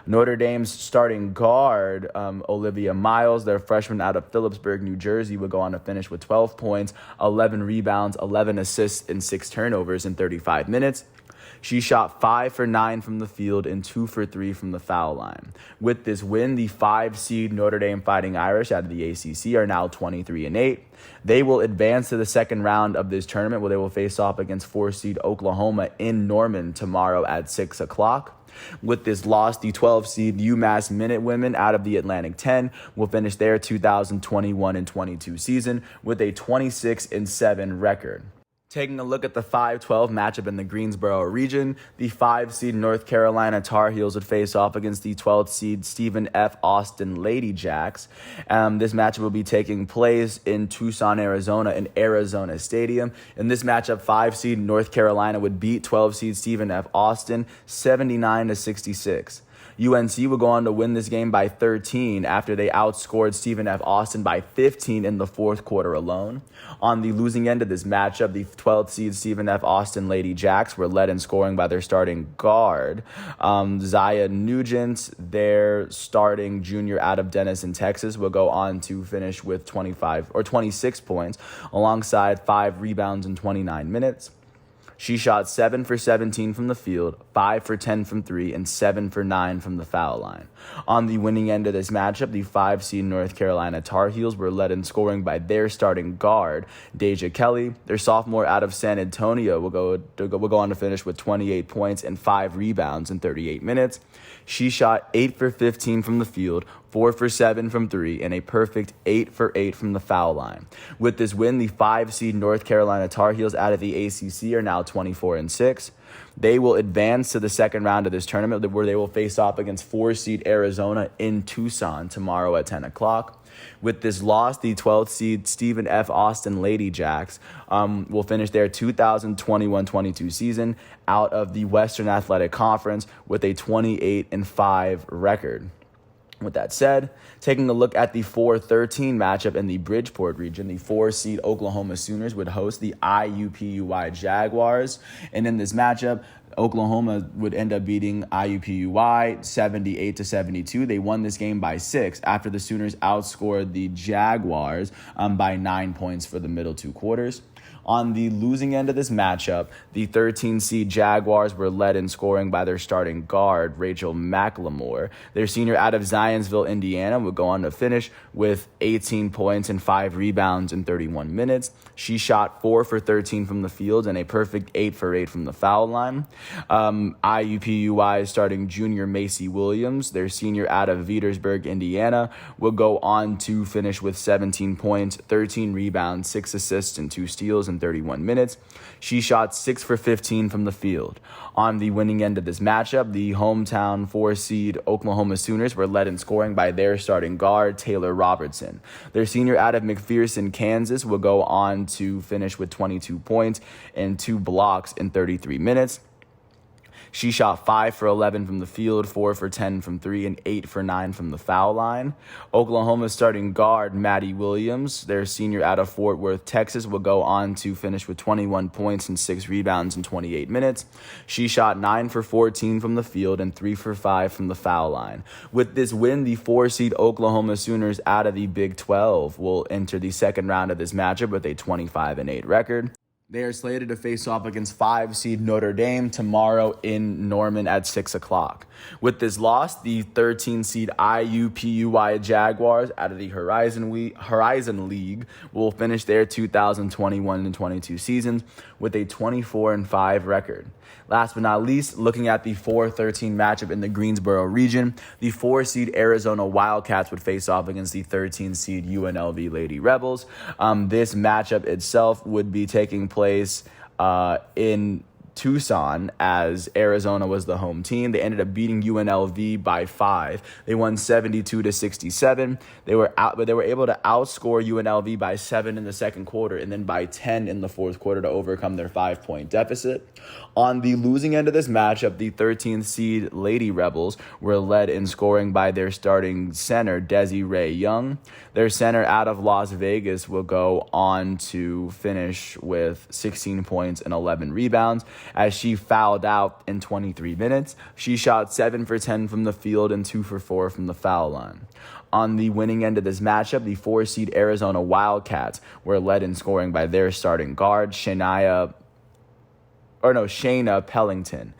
Notre Dame's starting guard, Olivia Miles, their freshman out of Phillipsburg, New Jersey, would go on to finish with 12 points, 11 rebounds, 11 assists, and 6 turnovers in 35 minutes. She shot 5 for 9 from the field and 2 for 3 from the foul line. With this win, the 5-seed Notre Dame Fighting Irish out of the ACC are now 23-8. They will advance to the second round of this tournament, where they will face off against 4-seed Oklahoma in Norman tomorrow at 6 o'clock. With this loss, the 12-seed UMass Minutewomen out of the Atlantic 10 will finish their 2021-22 season with a 26-7 record. Taking a look at the 5-12 matchup in the Greensboro region, the 5-seed North Carolina Tar Heels would face off against the 12th-seed Stephen F. Austin Lady Jacks. This matchup will be taking place in Tucson, Arizona, in Arizona Stadium. In this matchup, 5-seed North Carolina would beat 12-seed Stephen F. Austin 79-66. UNC would go on to win this game by 13 after they outscored Stephen F. Austin by 15 in the fourth quarter alone. On the losing end of this matchup, the 12th seed Stephen F. Austin Lady Jacks were led in scoring by their starting guard, Zaya Nugent. Their starting junior out of Denison, Texas, will go on to finish with 26 points alongside 5 rebounds in 29 minutes. She shot 7 for 17 from the field, 5 for 10 from 3, and 7 for 9 from the foul line. On the winning end of this matchup, the 5-seed North Carolina Tar Heels were led in scoring by their starting guard, Deja Kelly. Their sophomore out of San Antonio will go on to finish with 28 points and 5 rebounds in 38 minutes. She shot 8 for 15 from the field, 4 for 7 from 3, and a perfect 8 for 8 from the foul line. With this win, the 5-seed North Carolina Tar Heels out of the ACC are now 24-6. They will advance to the second round of this tournament, where they will face off against 4-seed Arizona in Tucson tomorrow at 10 o'clock. With this loss, the 12th seed Stephen F. Austin Lady Jacks will finish their 2021-22 season out of the Western Athletic Conference with a 28-5 record. With that said, taking a look at the 4-13 matchup in the Bridgeport region, the 4-seed Oklahoma Sooners would host the IUPUI Jaguars. And in this matchup, Oklahoma would end up beating IUPUI 78-72. They won this game by 6 after the Sooners outscored the Jaguars by 9 points for the middle 2 quarters. On the losing end of this matchup, the 13-seed Jaguars were led in scoring by their starting guard, Rachel McLemore. Their senior out of Zionsville, Indiana, would go on to finish with 18 points and 5 rebounds in 31 minutes. She shot 4 for 13 from the field and a perfect 8 for 8 from the foul line. IUPUI starting junior Macy Williams, their senior out of Vetersburg, Indiana, will go on to finish with 17 points, 13 rebounds, 6 assists, and 2 steals in 31 minutes. She shot 6 for 15 from the field. On the winning end of this matchup, the hometown 4-seed Oklahoma Sooners were led in scoring by their starting guard, Taylor Robertson. Their senior out of McPherson, Kansas, will go on to finish with 22 points and 2 blocks in 33 minutes. She shot 5 for 11 from the field, 4 for 10 from 3, and 8 for 9 from the foul line. Oklahoma's starting guard, Maddie Williams, their senior out of Fort Worth, Texas, will go on to finish with 21 points and 6 rebounds in 28 minutes. She shot 9 for 14 from the field and 3 for 5 from the foul line. With this win, the 4-seed Oklahoma Sooners out of the Big 12 will enter the second round of this matchup with a 25-8 record. They are slated to face off against 5-seed Notre Dame tomorrow in Norman at 6 o'clock. With this loss, the 13-seed IUPUI Jaguars out of the Horizon League will finish their 2021-22 seasons with a 24-5 record. Last but not least, looking at the 4-13 matchup in the Greensboro region, the 4-seed Arizona Wildcats would face off against the 13-seed UNLV Lady Rebels. This matchup itself would be taking place in Tucson, as Arizona was the home team. They ended up beating UNLV by 5. They won 72-67. They were able to outscore UNLV by 7 in the second quarter and then by 10 in the fourth quarter to overcome their 5-point deficit. On the losing end of this matchup, the 13th seed Lady Rebels were led in scoring by their starting center, Desiree Young. Their center out of Las Vegas will go on to finish with 16 points and 11 rebounds. As she fouled out in 23 minutes, she shot 7 for 10 from the field and 2 for 4 from the foul line. On the winning end of this matchup, the 4-seed Arizona Wildcats were led in scoring by their starting guard, Shayna Pellington.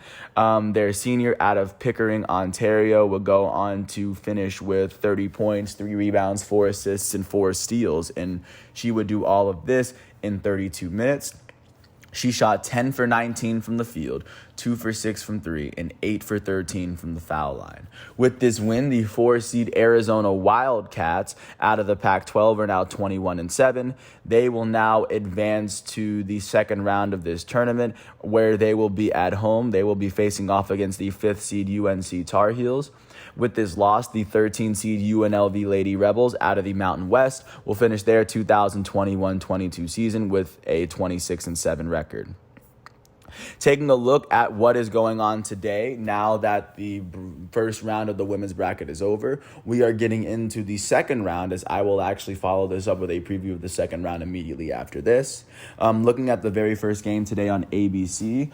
Their senior out of Pickering, Ontario, will go on to finish with 30 points, 3 rebounds, 4 assists, and 4 steals. And she would do all of this in 32 minutes. She shot 10 for 19 from the field, 2 for 6 from 3, and 8 for 13 from the foul line. With this win, the 4-seed Arizona Wildcats out of the Pac-12 are now 21-7. They will now advance to the second round of this tournament, where they will be at home. They will be facing off against the 5th-seed UNC Tar Heels. With this loss, the 13-seed UNLV Lady Rebels out of the Mountain West will finish their 2021-22 season with a 26-7 record. Taking a look at what is going on today, now that the first round of the women's bracket is over, we are getting into the second round, as I will actually follow this up with a preview of the second round immediately after this. Looking at the very first game today on ABC,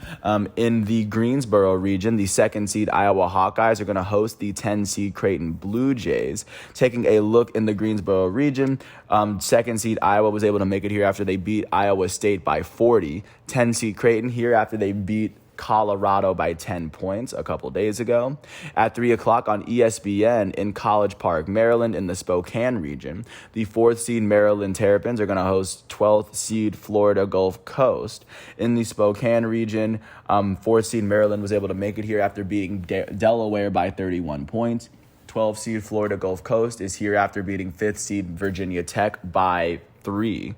in the Greensboro region, the 2nd-seed Iowa Hawkeyes are going to host the 10-seed Creighton Blue Jays. Taking a look in the Greensboro region, 2nd-seed Iowa was able to make it here after they beat Iowa State by 40. 10-seed Creighton here after they beat Colorado by 10 points a couple days ago. At 3 o'clock on ESPN in College Park, Maryland, in the Spokane region, the 4th-seed Maryland Terrapins are going to host 12th-seed Florida Gulf Coast. In the Spokane region, 4th-seed Maryland was able to make it here after beating Delaware by 31 points. 12th-seed Florida Gulf Coast is here after beating 5th-seed Virginia Tech by 3.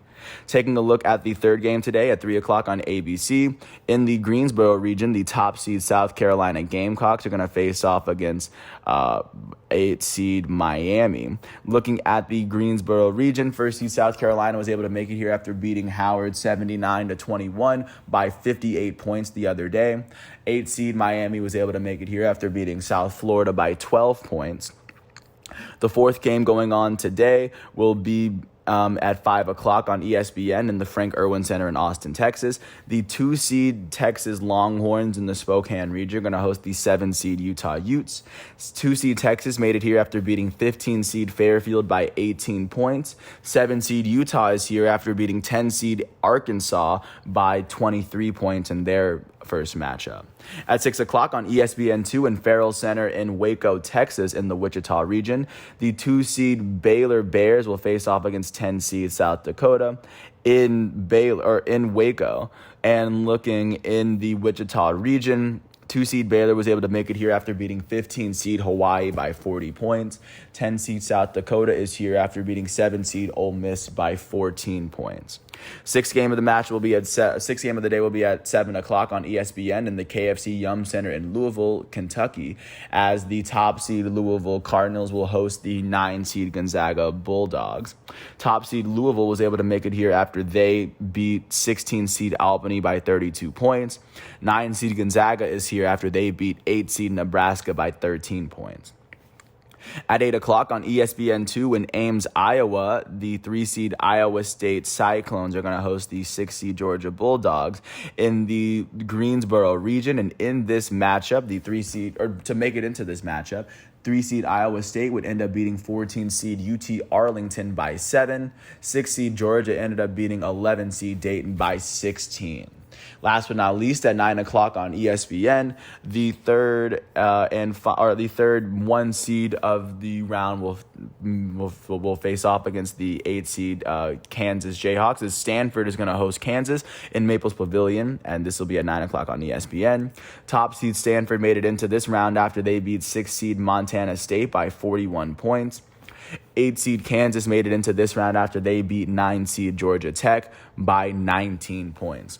Taking a look at the third game today at 3 o'clock on ABC. In the Greensboro region, the top seed South Carolina Gamecocks are going to face off against 8-seed Miami. Looking at the Greensboro region, 1st seed South Carolina was able to make it here after beating Howard 79-21 by 58 points the other day. 8-seed Miami was able to make it here after beating South Florida by 12 points. The fourth game going on today will be at 5 o'clock on ESPN in the Frank Erwin Center in Austin, Texas. The 2-seed Texas Longhorns in the Spokane region are going to host the 7-seed Utah Utes. 2-seed Texas made it here after beating 15-seed Fairfield by 18 points. 7-seed Utah is here after beating 10-seed Arkansas by 23 points in their first matchup. At 6 o'clock on ESPN2 in Farrell Center in Waco, Texas, in the Wichita region, the 2-seed Baylor Bears will face off against 10-seed South Dakota in Waco. And looking in the Wichita region, 2-seed Baylor was able to make it here after beating 15-seed Hawaii by 40 points. 10-seed South Dakota is here after beating 7-seed Ole Miss by 14 points. Sixth game of the match will be at 7 o'clock on ESPN in the KFC Yum Center in Louisville, Kentucky, as the top seed Louisville Cardinals will host the 9 seed Gonzaga Bulldogs. Top seed Louisville was able to make it here after they beat 16 seed Albany by 32 points. 9 seed Gonzaga is here after they beat 8 seed Nebraska by 13 points. At 8 o'clock on ESPN2 in Ames, Iowa, the 3 seed Iowa State Cyclones are going to host the 6 seed Georgia Bulldogs in the Greensboro region. And in this matchup, to make it into this matchup, 3 seed Iowa State would end up beating 14 seed UT Arlington by 7. 6 seed Georgia ended up beating 11 seed Dayton by 16. Last but not least, at 9 o'clock on ESPN, the third 1 seed of the round will face off against the 8 seed Kansas Jayhawks, as Stanford is going to host Kansas in Maples Pavilion, and this will be at 9 o'clock on ESPN. Top seed Stanford made it into this round after they beat 6 seed Montana State by 41 points. 8 seed Kansas made it into this round after they beat 9 seed Georgia Tech by 19 points.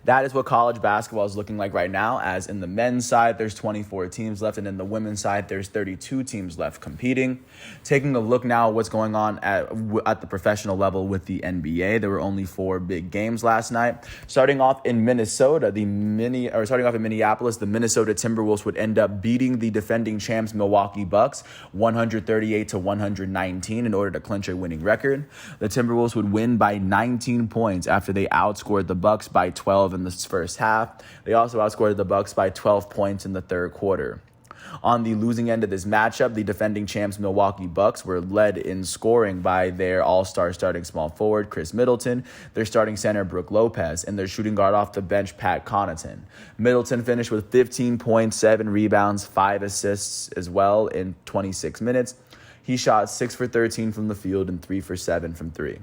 That is what college basketball is looking like right now, as in the men's side, there's 24 teams left, and in the women's side, there's 32 teams left competing. Taking a look now at what's going on at the professional level with the NBA, there were only 4 big games last night. Starting off in Minnesota, the Minneapolis, the Minnesota Timberwolves would end up beating the defending champs Milwaukee Bucks 138-119 in order to clinch a winning record. The Timberwolves would win by 19 points after they outscored the Bucks by 12 in the first half. They also outscored the Bucks by 12 points in the third quarter. On the losing end of this matchup, the defending champs Milwaukee Bucks were led in scoring by their all-star starting small forward Chris Middleton, their starting center Brook Lopez, and their shooting guard off the bench Pat Connaughton. Middleton finished with 15 points, 7 rebounds, 5 assists as well in 26 minutes. He shot 6 for 13 from the field and 3 for 7 from 3.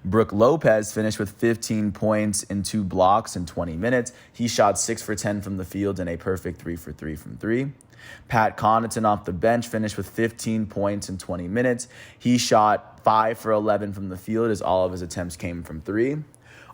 Brook Lopez finished with 15 points and 2 blocks in 20 minutes. He shot 6 for 10 from the field and a perfect 3 for 3 from 3. Pat Connaughton off the bench finished with 15 points in 20 minutes. He shot 5 for 11 from the field as all of his attempts came from 3.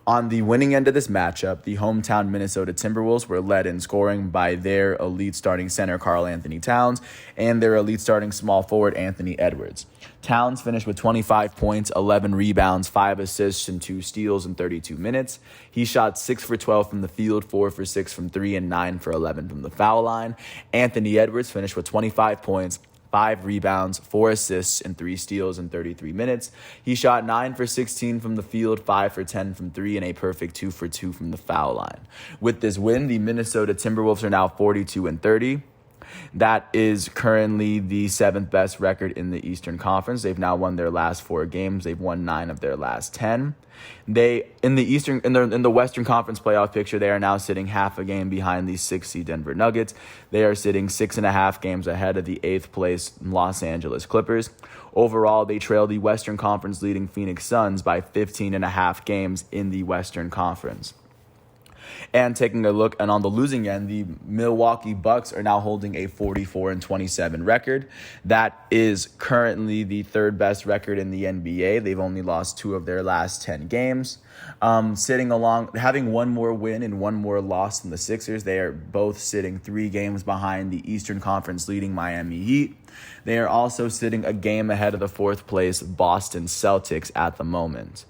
On the winning end of this matchup, the hometown Minnesota Timberwolves were led in scoring by their elite starting center Karl-Anthony Towns and their elite starting small forward Anthony Edwards. Towns finished with 25 points, 11 rebounds, 5 assists, and 2 steals in 32 minutes. He shot 6 for 12 from the field, 4 for 6 from 3, and 9 for 11 from the foul line. Anthony Edwards finished with 25 points, 5 rebounds, 4 assists, and 3 steals in 33 minutes. He shot 9 for 16 from the field, 5 for 10 from 3, and a perfect 2 for 2 from the foul line. With this win, the Minnesota Timberwolves are now 42-30. That is currently the 7th best record in the Eastern Conference. They've now won their last 4 games. They've won 9 of their last 10. They in the Western Conference playoff picture, they are now sitting half a game behind the 6th seed Denver Nuggets. They are sitting 6.5 games ahead of the 8th place Los Angeles Clippers. Overall, they trail the Western Conference leading Phoenix Suns by 15.5 games in the Western Conference. And taking a look, and on the losing end, the Milwaukee Bucks are now holding a 44-27 record. That is currently the 3rd best record in the NBA. They've only lost 2 of their last 10 games. Having 1 more win and 1 more loss than the Sixers, they are both sitting 3 games behind the Eastern Conference leading Miami Heat. They are also sitting a game ahead of the 4th place Boston Celtics at the moment.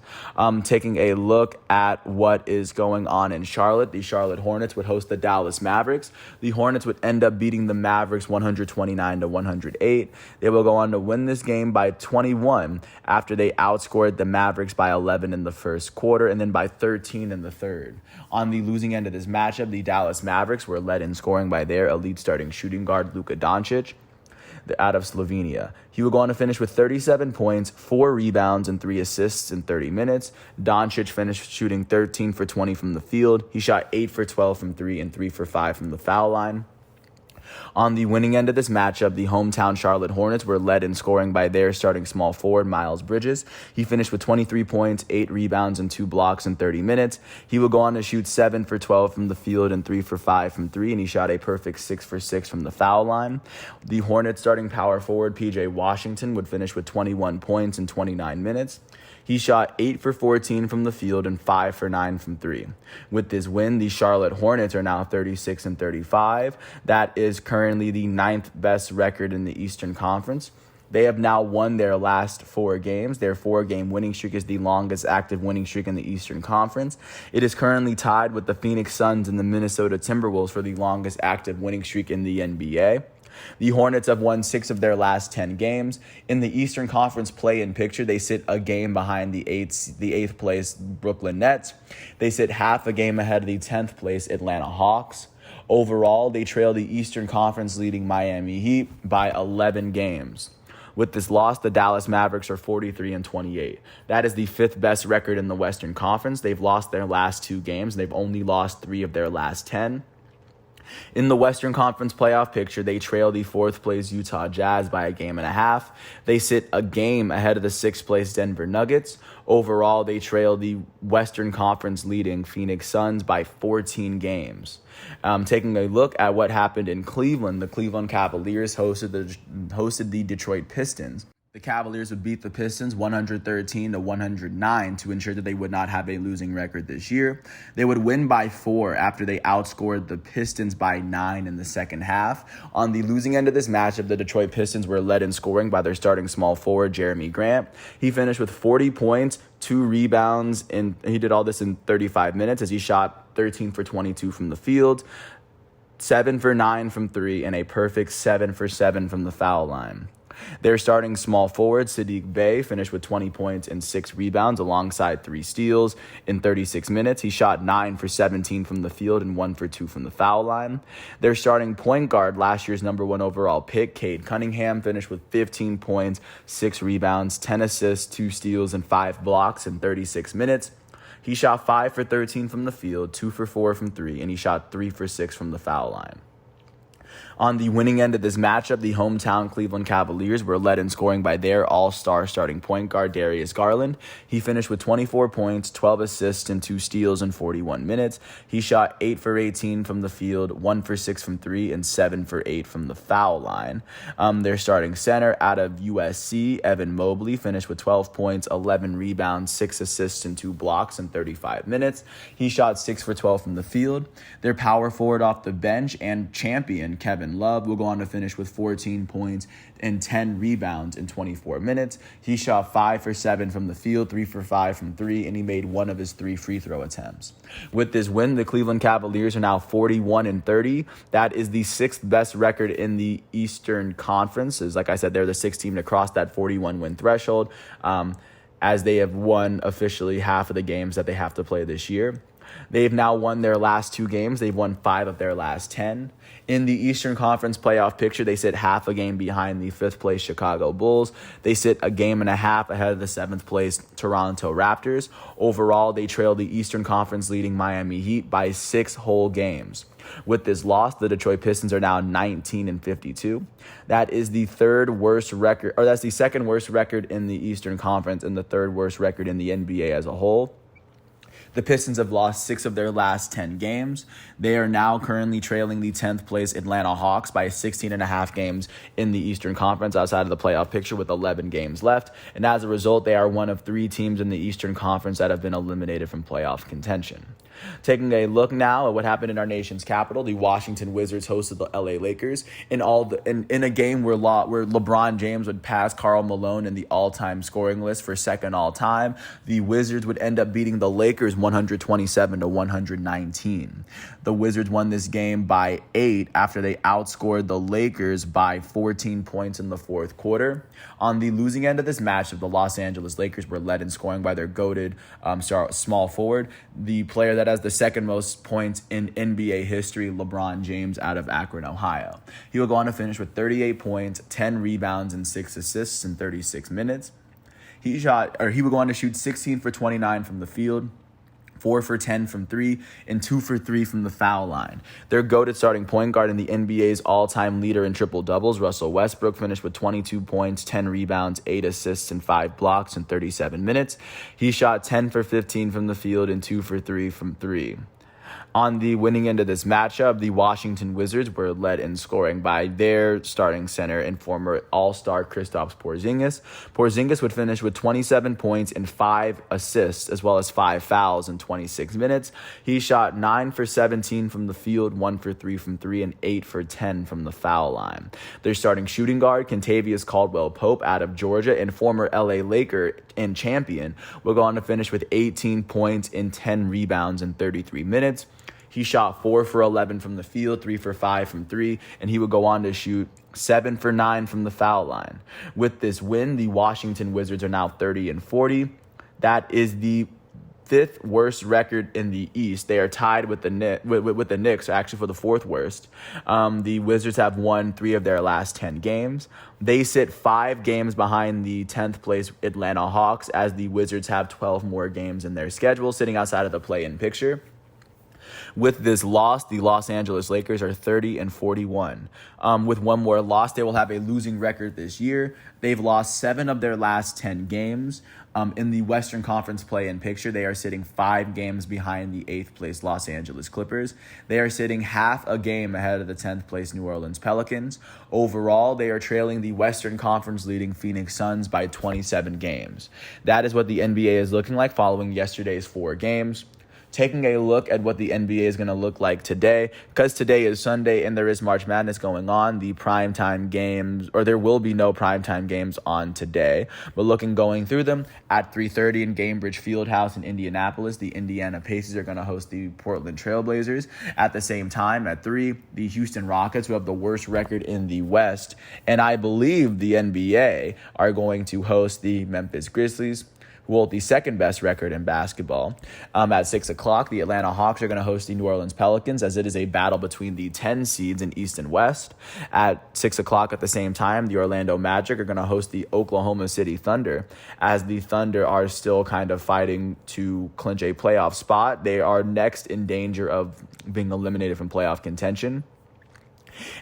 Taking a look at what is going on in Charlotte, the Charlotte Hornets would host the Dallas Mavericks. The Hornets would end up beating the Mavericks 129-108. They will go on to win this game by 21 after they outscored the Mavericks by 11 in the first quarter and then by 13 in the third. On the losing end of this matchup, the Dallas Mavericks were led in scoring by their elite starting shooting guard Luka Doncic out of Slovenia. He will go on to finish with 37 points, 4 rebounds, and 3 assists in 30 minutes. Doncic finished shooting 13 for 20 from the field. He shot 8 for 12 from 3 and 3 for 5 from the foul line. On the winning end of this matchup, the hometown Charlotte Hornets were led in scoring by their starting small forward, Miles Bridges. He finished with 23 points, 8 rebounds, and 2 blocks in 30 minutes. He will go on to shoot 7 for 12 from the field and 3 for 5 from 3, and he shot a perfect 6 for 6 from the foul line. The Hornets starting power forward, PJ Washington, would finish with 21 points in 29 minutes. He shot 8 for 14 from the field and 5 for 9 from 3. With this win, the Charlotte Hornets are now 36-35. That is currently the 9th best record in the Eastern Conference. They have now won their last 4 games. Their 4-game winning streak is the longest active winning streak in the Eastern Conference. It is currently tied with the Phoenix Suns and the Minnesota Timberwolves for the longest active winning streak in the NBA. The Hornets have won 6 of their last 10 games. In the Eastern Conference play-in picture, they sit a game behind the 8th place Brooklyn Nets. They sit half a game ahead of the 10th place Atlanta Hawks. Overall, they trail the Eastern Conference leading Miami Heat by 11 games. With this loss, the Dallas Mavericks are 43-28. That is the 5th best record in the Western Conference. They've lost their last 2 games. They've only lost 3 of their last 10. In the Western Conference playoff picture, they trail the 4th place Utah Jazz by a game and a half. They sit a game ahead of the 6th place Denver Nuggets. Overall, they trail the Western Conference leading Phoenix Suns by 14 games. Taking a look at what happened in Cleveland, the Cleveland Cavaliers hosted the Detroit Pistons. The Cavaliers would beat the Pistons 113-109 to ensure that they would not have a losing record this year. They would win by 4 after they outscored the Pistons by 9 in the second half. On the losing end of this matchup, the Detroit Pistons were led in scoring by their starting small forward, Jeremy Grant. He finished with 40 points, 2 rebounds, and he did all this in 35 minutes as he shot 13 for 22 from the field, 7 for 9 from 3, and a perfect 7 for 7 from the foul line. Their starting small forward, Saddiq Bey, finished with 20 points and 6 rebounds alongside 3 steals in 36 minutes. He shot 9 for 17 from the field and 1 for 2 from the foul line. Their starting point guard, last year's number 1 overall pick, Cade Cunningham, finished with 15 points, 6 rebounds, 10 assists, 2 steals, and 5 blocks in 36 minutes. He shot 5 for 13 from the field, 2 for 4 from 3, and he shot 3 for 6 from the foul line. On the winning end of this matchup, the hometown Cleveland Cavaliers were led in scoring by their all-star starting point guard, Darius Garland. He finished with 24 points, 12 assists, and 2 steals in 41 minutes. He shot 8 for 18 from the field, 1 for 6 from 3, and 7 for 8 from the foul line. Their starting center out of USC, Evan Mobley, finished with 12 points, 11 rebounds, 6 assists, and 2 blocks in 35 minutes. He shot 6 for 12 from the field. Their power forward off the bench and champion, Kevin Love, will go on to finish with 14 points and 10 rebounds in 24 minutes. He shot 5 for 7 from the field, 3 for 5 from 3, and he made 1 of his 3 free throw attempts. With this win, the Cleveland Cavaliers are now 41-30. That is the 6th best record in the Eastern Conference. Like I said, they're the 6th team to cross that 41-win threshold, as they have won officially half of the games that they have to play this year. They've now won their last 2 games. They've won 5 of their last 10. In the Eastern Conference playoff picture, they sit half a game behind the 5th place Chicago Bulls. They sit a game and a half ahead of the 7th place Toronto Raptors. Overall, they trail the Eastern Conference leading Miami Heat by 6 whole games. With this loss, the Detroit Pistons are now 19-52. That is the second worst record in the Eastern Conference and the 3rd worst record in the NBA as a whole. The Pistons have lost 6 of their last 10 games. They are now currently trailing the 10th place Atlanta Hawks by 16.5 games in the Eastern Conference outside of the playoff picture with 11 games left. And as a result, they are one of 3 teams in the Eastern Conference that have been eliminated from playoff contention. Taking a look now at what happened in our nation's capital, the Washington Wizards hosted the LA Lakers in a game where LeBron James would pass Karl Malone in the all-time scoring list for second all-time. The Wizards would end up beating the Lakers 127-119. The Wizards won this game by 8 after they outscored the Lakers by 14 points in the 4th quarter. On the losing end of this matchup, the Los Angeles Lakers were led in scoring by their goated small forward, the player that has the second most points in NBA history, LeBron James, out of Akron, Ohio. He will go on to finish with 38 points, 10 rebounds, and 6 assists in 36 minutes. He would go on to shoot 16 for 29 from the field, 4 for 10 from 3, and 2 for 3 from the foul line. Their goated starting point guard and the NBA's all-time leader in triple-doubles, Russell Westbrook, finished with 22 points, 10 rebounds, 8 assists, and 5 blocks in 37 minutes. He shot 10 for 15 from the field and 2 for 3 from 3. On the winning end of this matchup, the Washington Wizards were led in scoring by their starting center and former All-Star Kristaps Porzingis. Porzingis would finish with 27 points and 5 assists, as well as 5 fouls in 26 minutes. He shot 9 for 17 from the field, 1 for 3 from 3, and 8 for 10 from the foul line. Their starting shooting guard, Kentavious Caldwell-Pope out of Georgia and former LA Laker and champion, will go on to finish with 18 points and 10 rebounds in 33 minutes. He shot 4 for 11 from the field, 3 for 5 from 3, and he would go on to shoot 7 for 9 from the foul line. With this win, the Washington Wizards are now 30-40. That is the 5th worst record in the East. They are tied with the Knicks, actually for the 4th worst. The Wizards have won 3 of their last 10 games. They sit 5 games behind the 10th place Atlanta Hawks, as the Wizards have 12 more games in their schedule, sitting outside of the play-in picture. With this loss, the Los Angeles Lakers are 30-41. With one more loss, they will have a losing record this year. They've lost 7 of their last 10 games. In the Western Conference play-in picture, they are sitting 5 games behind the 8th place Los Angeles Clippers. They are sitting half a game ahead of the 10th place New Orleans Pelicans. Overall, they are trailing the Western Conference leading Phoenix Suns by 27 games. That is what the NBA is looking like following yesterday's 4 games. Taking a look at what the NBA is going to look like today, because today is Sunday and there is March Madness going on. The primetime games, or there will be no primetime games on today. But going through them, at 3:30 in Gainbridge Fieldhouse in Indianapolis, the Indiana Pacers are going to host the Portland Trailblazers. At the same time, at 3, the Houston Rockets, who have the worst record in the West, and I believe the NBA, are going to host the Memphis Grizzlies, who hold the second best record in basketball. At 6 o'clock, the Atlanta Hawks are going to host the New Orleans Pelicans, as it is a battle between the 10 seeds in East and West. At 6 o'clock at the same time, the Orlando Magic are going to host the Oklahoma City Thunder, as the Thunder are still kind of fighting to clinch a playoff spot. They are next in danger of being eliminated from playoff contention.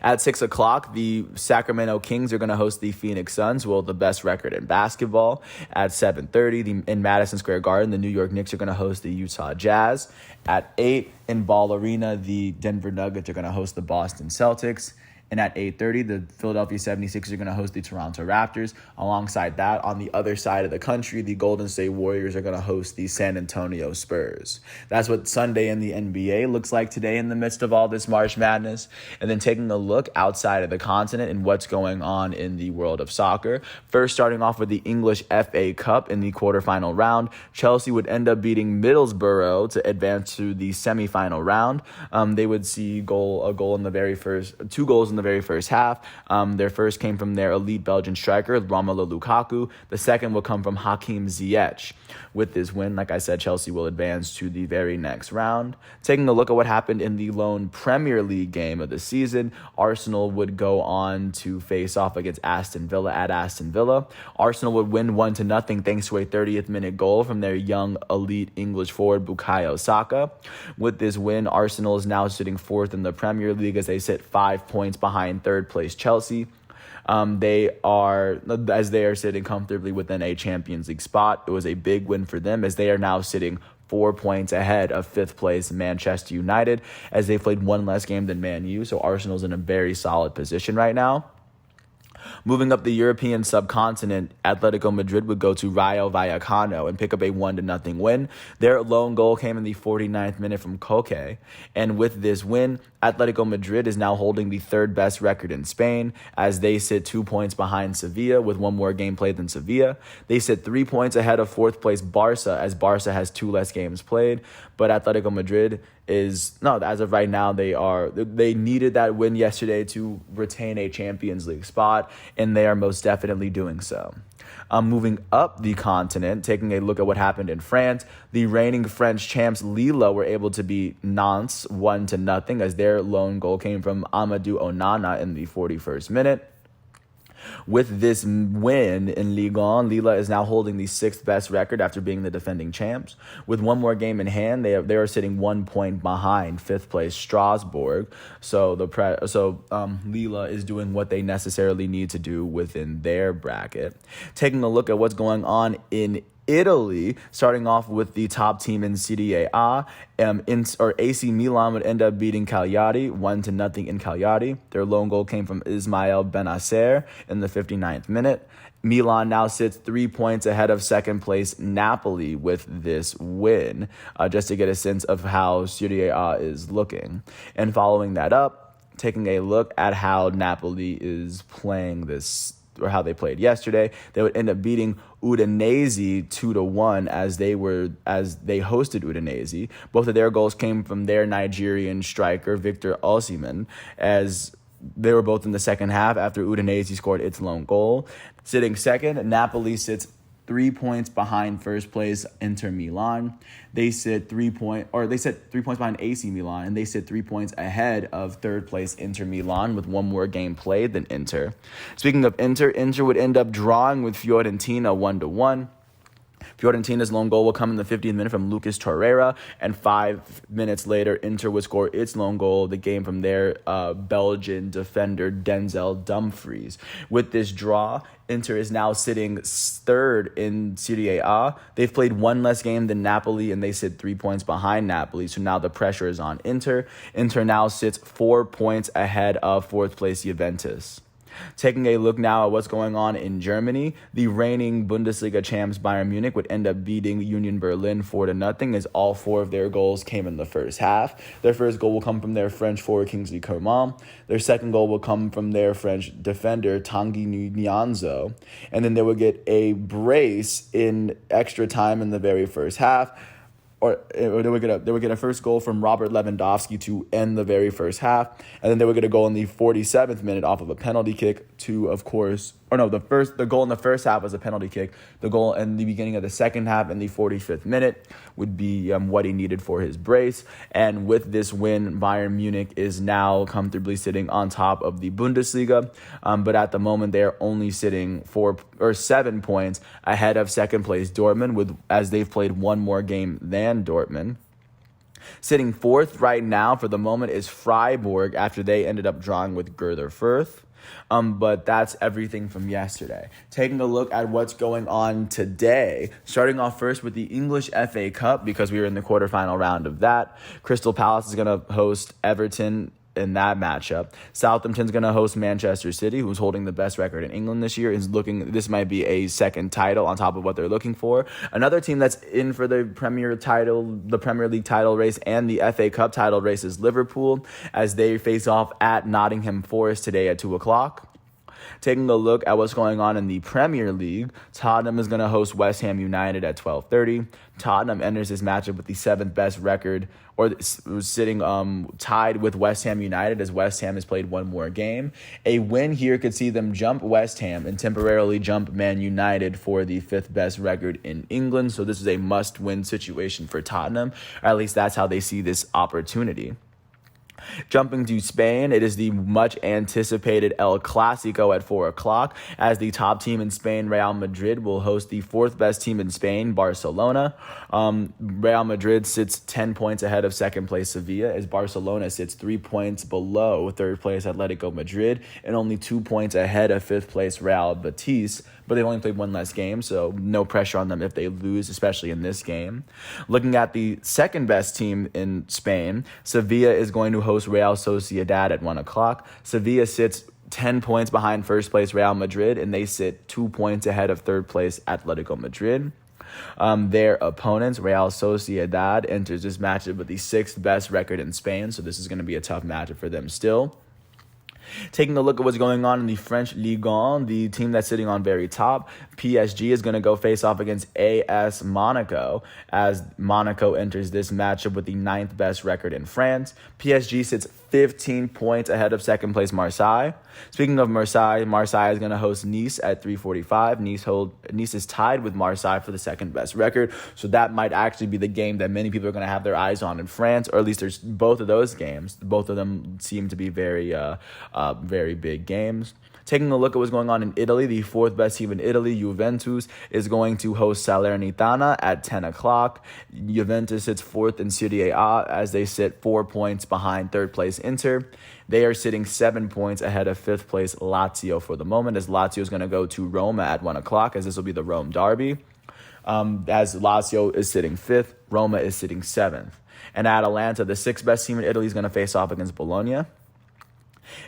At 6 o'clock, the Sacramento Kings are going to host the Phoenix Suns, who hold the best record in basketball. At 7:30, in Madison Square Garden, the New York Knicks are going to host the Utah Jazz. At 8, in Ball Arena, the Denver Nuggets are going to host the Boston Celtics. And at 8:30, the Philadelphia 76ers are going to host the Toronto Raptors. Alongside that, on the other side of the country, the Golden State Warriors are going to host the San Antonio Spurs. That's what Sunday in the NBA looks like today in the midst of all this March Madness. And then taking a look outside of the continent and what's going on in the world of soccer. First, starting off with the English FA Cup in the quarterfinal round, Chelsea would end up beating Middlesbrough to advance to the semifinal round. They would see two goals in the very first half. Their first came from their elite Belgian striker, Romelu Lukaku. The second will come from Hakim Ziyech. With this win, like I said, Chelsea will advance to the very next round. Taking a look at what happened in the lone Premier League game of the season, Arsenal would go on to face off against Aston Villa at Aston Villa. Arsenal would win 1-0 thanks to a 30th minute goal from their young elite English forward Bukayo Saka. With this win, Arsenal is now sitting 4th in the Premier League, as they sit 5 points behind 3rd place Chelsea. They are sitting comfortably within a Champions League spot. It was a big win for them, as they are now sitting 4 points ahead of 5th place Manchester United, as they played one less game than Man U. So Arsenal's in a very solid position right now. Moving up the European subcontinent, Atletico Madrid would go to Rayo Vallecano and pick up a 1-0 win. Their lone goal came in the 49th minute from Koke. And with this win, Atletico Madrid is now holding the 3rd best record in Spain, as they sit 2 points behind Sevilla with one more game played than Sevilla. They sit 3 points ahead of 4th place Barca, as Barca has 2 less games played. But Atletico Madrid as of right now, they needed that win yesterday to retain a Champions League spot, and they are most definitely doing so. Moving up the continent, taking a look at what happened in France, the reigning French champs Lille were able to beat Nantes 1-0, as their lone goal came from Amadou Onana in the 41st minute. With this win in Ligue 1, Lille is now holding the 6th best record after being the defending champs. With one more game in hand, they are sitting 1 point behind 5th place Strasbourg. So Lille is doing what they necessarily need to do within their bracket. Taking a look at what's going on in Italy, starting off with the top team in Serie A, AC Milan would end up beating Cagliari 1-0 in Cagliari. Their lone goal came from Ismail Benacer in the 59th minute. Milan now sits 3 points ahead of second place Napoli with this win, just to get a sense of how Serie A is looking. And following that up, taking a look at how Napoli is playing this, or how they played yesterday, they would end up beating Udinese 2-1 as they hosted Udinese. Both of their goals came from their Nigerian striker Victor Osimhen, as they were both in the second half after Udinese scored its lone goal. Sitting second, Napoli sits 3 points behind first place Inter Milan. They sit 3 points behind AC Milan, and they sit 3 points ahead of third place Inter Milan with one more game played than Inter. Speaking of Inter would end up drawing with Fiorentina 1-1. Fiorentina's lone goal will come in the 50th minute from Lucas Torreira, and 5 minutes later, Inter would score its lone goal, the game from their Belgian defender Denzel Dumfries. With this draw, Inter is now sitting third in Serie A. They've played one less game than Napoli, and they sit 3 points behind Napoli, so now the pressure is on Inter. Inter now sits 4 points ahead of fourth place Juventus. Taking a look now at what's going on in Germany, the reigning Bundesliga champs Bayern Munich would end up beating Union Berlin 4-0, as all 4 of their goals came in the first half. Their first goal will come from their French forward Kingsley Coman. Their second goal will come from their French defender Tanguy Nianzou. And then they would get a brace in extra time in the very first half. Or they would get a first goal from Robert Lewandowski to end the very first half, and then they would get a goal in the 47th minute off of a penalty kick to, of course, the goal in the first half was a penalty kick. The goal in the beginning of the second half in the 45th minute would be what he needed for his brace. And with this win, Bayern Munich is now comfortably sitting on top of the Bundesliga. But at the moment, they're only sitting 7 points ahead of second place Dortmund, as they've played one more game than Dortmund. Sitting fourth right now for the moment is Freiburg, after they ended up drawing with Greuther Fürth. But that's everything from yesterday. Taking a look at what's going on today, starting off first with the English FA Cup, because we were in the quarterfinal round of that. Crystal Palace is going to host Everton in that matchup. Southampton's going to host Manchester City, who's holding the best record in England this year. This might be a second title on top of what they're looking for. Another team that's in for the Premier League title race and the FA Cup title race is Liverpool, as they face off at Nottingham Forest today at 2:00. Taking a look at what's going on in the Premier League, Tottenham is going to host West Ham United at 12:30. Tottenham enters this matchup with the 7th best record, or sitting tied with West Ham United, as West Ham has played one more game. A win here could see them jump West Ham and temporarily jump Man United for the 5th best record in England. So this is a must-win situation for Tottenham, or at least that's how they see this opportunity. Jumping to Spain, it is the much-anticipated El Clasico at 4:00, as the top team in Spain, Real Madrid, will host the 4th best team in Spain, Barcelona. Real Madrid sits 10 points ahead of second place Sevilla, as Barcelona sits 3 points below third place Atletico Madrid and only 2 points ahead of 5th place Real Betis. But they've only played one less game, so no pressure on them if they lose, especially in this game. Looking at the second best team in Spain, Sevilla is going to host Real Sociedad at 1:00. Sevilla sits 10 points behind first place Real Madrid, and they sit 2 points ahead of third place Atletico Madrid. Their opponents, Real Sociedad, enters this matchup with the 6th best record in Spain, so this is going to be a tough matchup for them still. Taking a look at what's going on in the French Ligue 1, the team that's sitting on very top, PSG, is going to go face off against AS Monaco, as Monaco enters this matchup with the 9th best record in France. PSG sits 15 points ahead of second place Marseille. Speaking of Marseille, Marseille is going to host Nice at 3:45. Nice is tied with Marseille for the 2nd best record, so that might actually be the game that many people are going to have their eyes on in France, or at least there's both of those games. Both of them seem to be very big games. Taking a look at what's going on in Italy, the 4th best team in Italy, Juventus, is going to host Salernitana at 10:00. Juventus sits 4th in Serie A, as they sit 4 points behind 3rd place Inter. They are sitting 7 points ahead of 5th place Lazio for the moment, as Lazio is going to go to Roma at 1:00, as this will be the Rome derby. as Lazio is sitting 5th, Roma is sitting 7th. And at Atalanta, the 6th best team in Italy is going to face off against Bologna.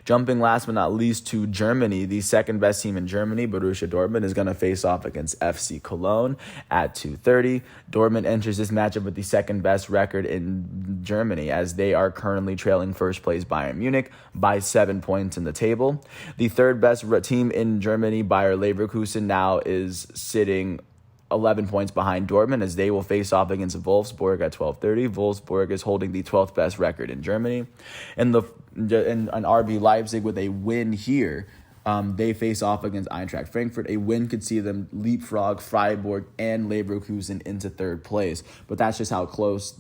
Jumping last but not least to Germany, the 2nd best team in Germany, Borussia Dortmund, is going to face off against FC Cologne at 2:30. Dortmund enters this matchup with the 2nd best record in Germany, as they are currently trailing first place Bayern Munich by 7 points in the table. The 3rd best team in Germany, Bayer Leverkusen, now is sitting 11 points behind Dortmund, as they will face off against Wolfsburg at 12:30. Wolfsburg is holding the 12th best record in Germany. And RB Leipzig, with a win here, they face off against Eintracht Frankfurt. A win could see them leapfrog Freiburg and Leverkusen into 3rd place. But that's just how close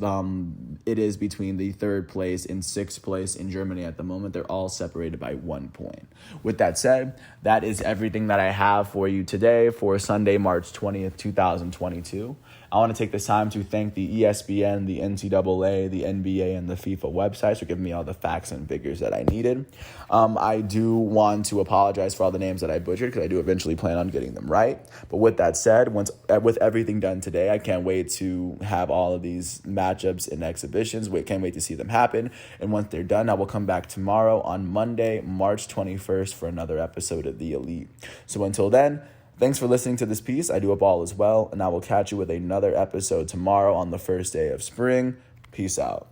it is between the 3rd place and 6th place in Germany at the moment. They're all separated by 1 point. With that said, that is everything that I have for you today for Sunday, March 20th, 2022. I want to take this time to thank the ESPN, the NCAA, the NBA, and the FIFA websites for giving me all the facts and figures that I needed. I do want to apologize for all the names that I butchered, because I do eventually plan on getting them right. But with that said, with everything done today, I can't wait to have all of these matchups and exhibitions. Can't wait to see them happen. And once they're done, I will come back tomorrow on Monday, March 21st, for another episode of The Elite. So until then, thanks for listening to this piece. I do hope all is well, and I will catch you with another episode tomorrow on the first day of spring. Peace out.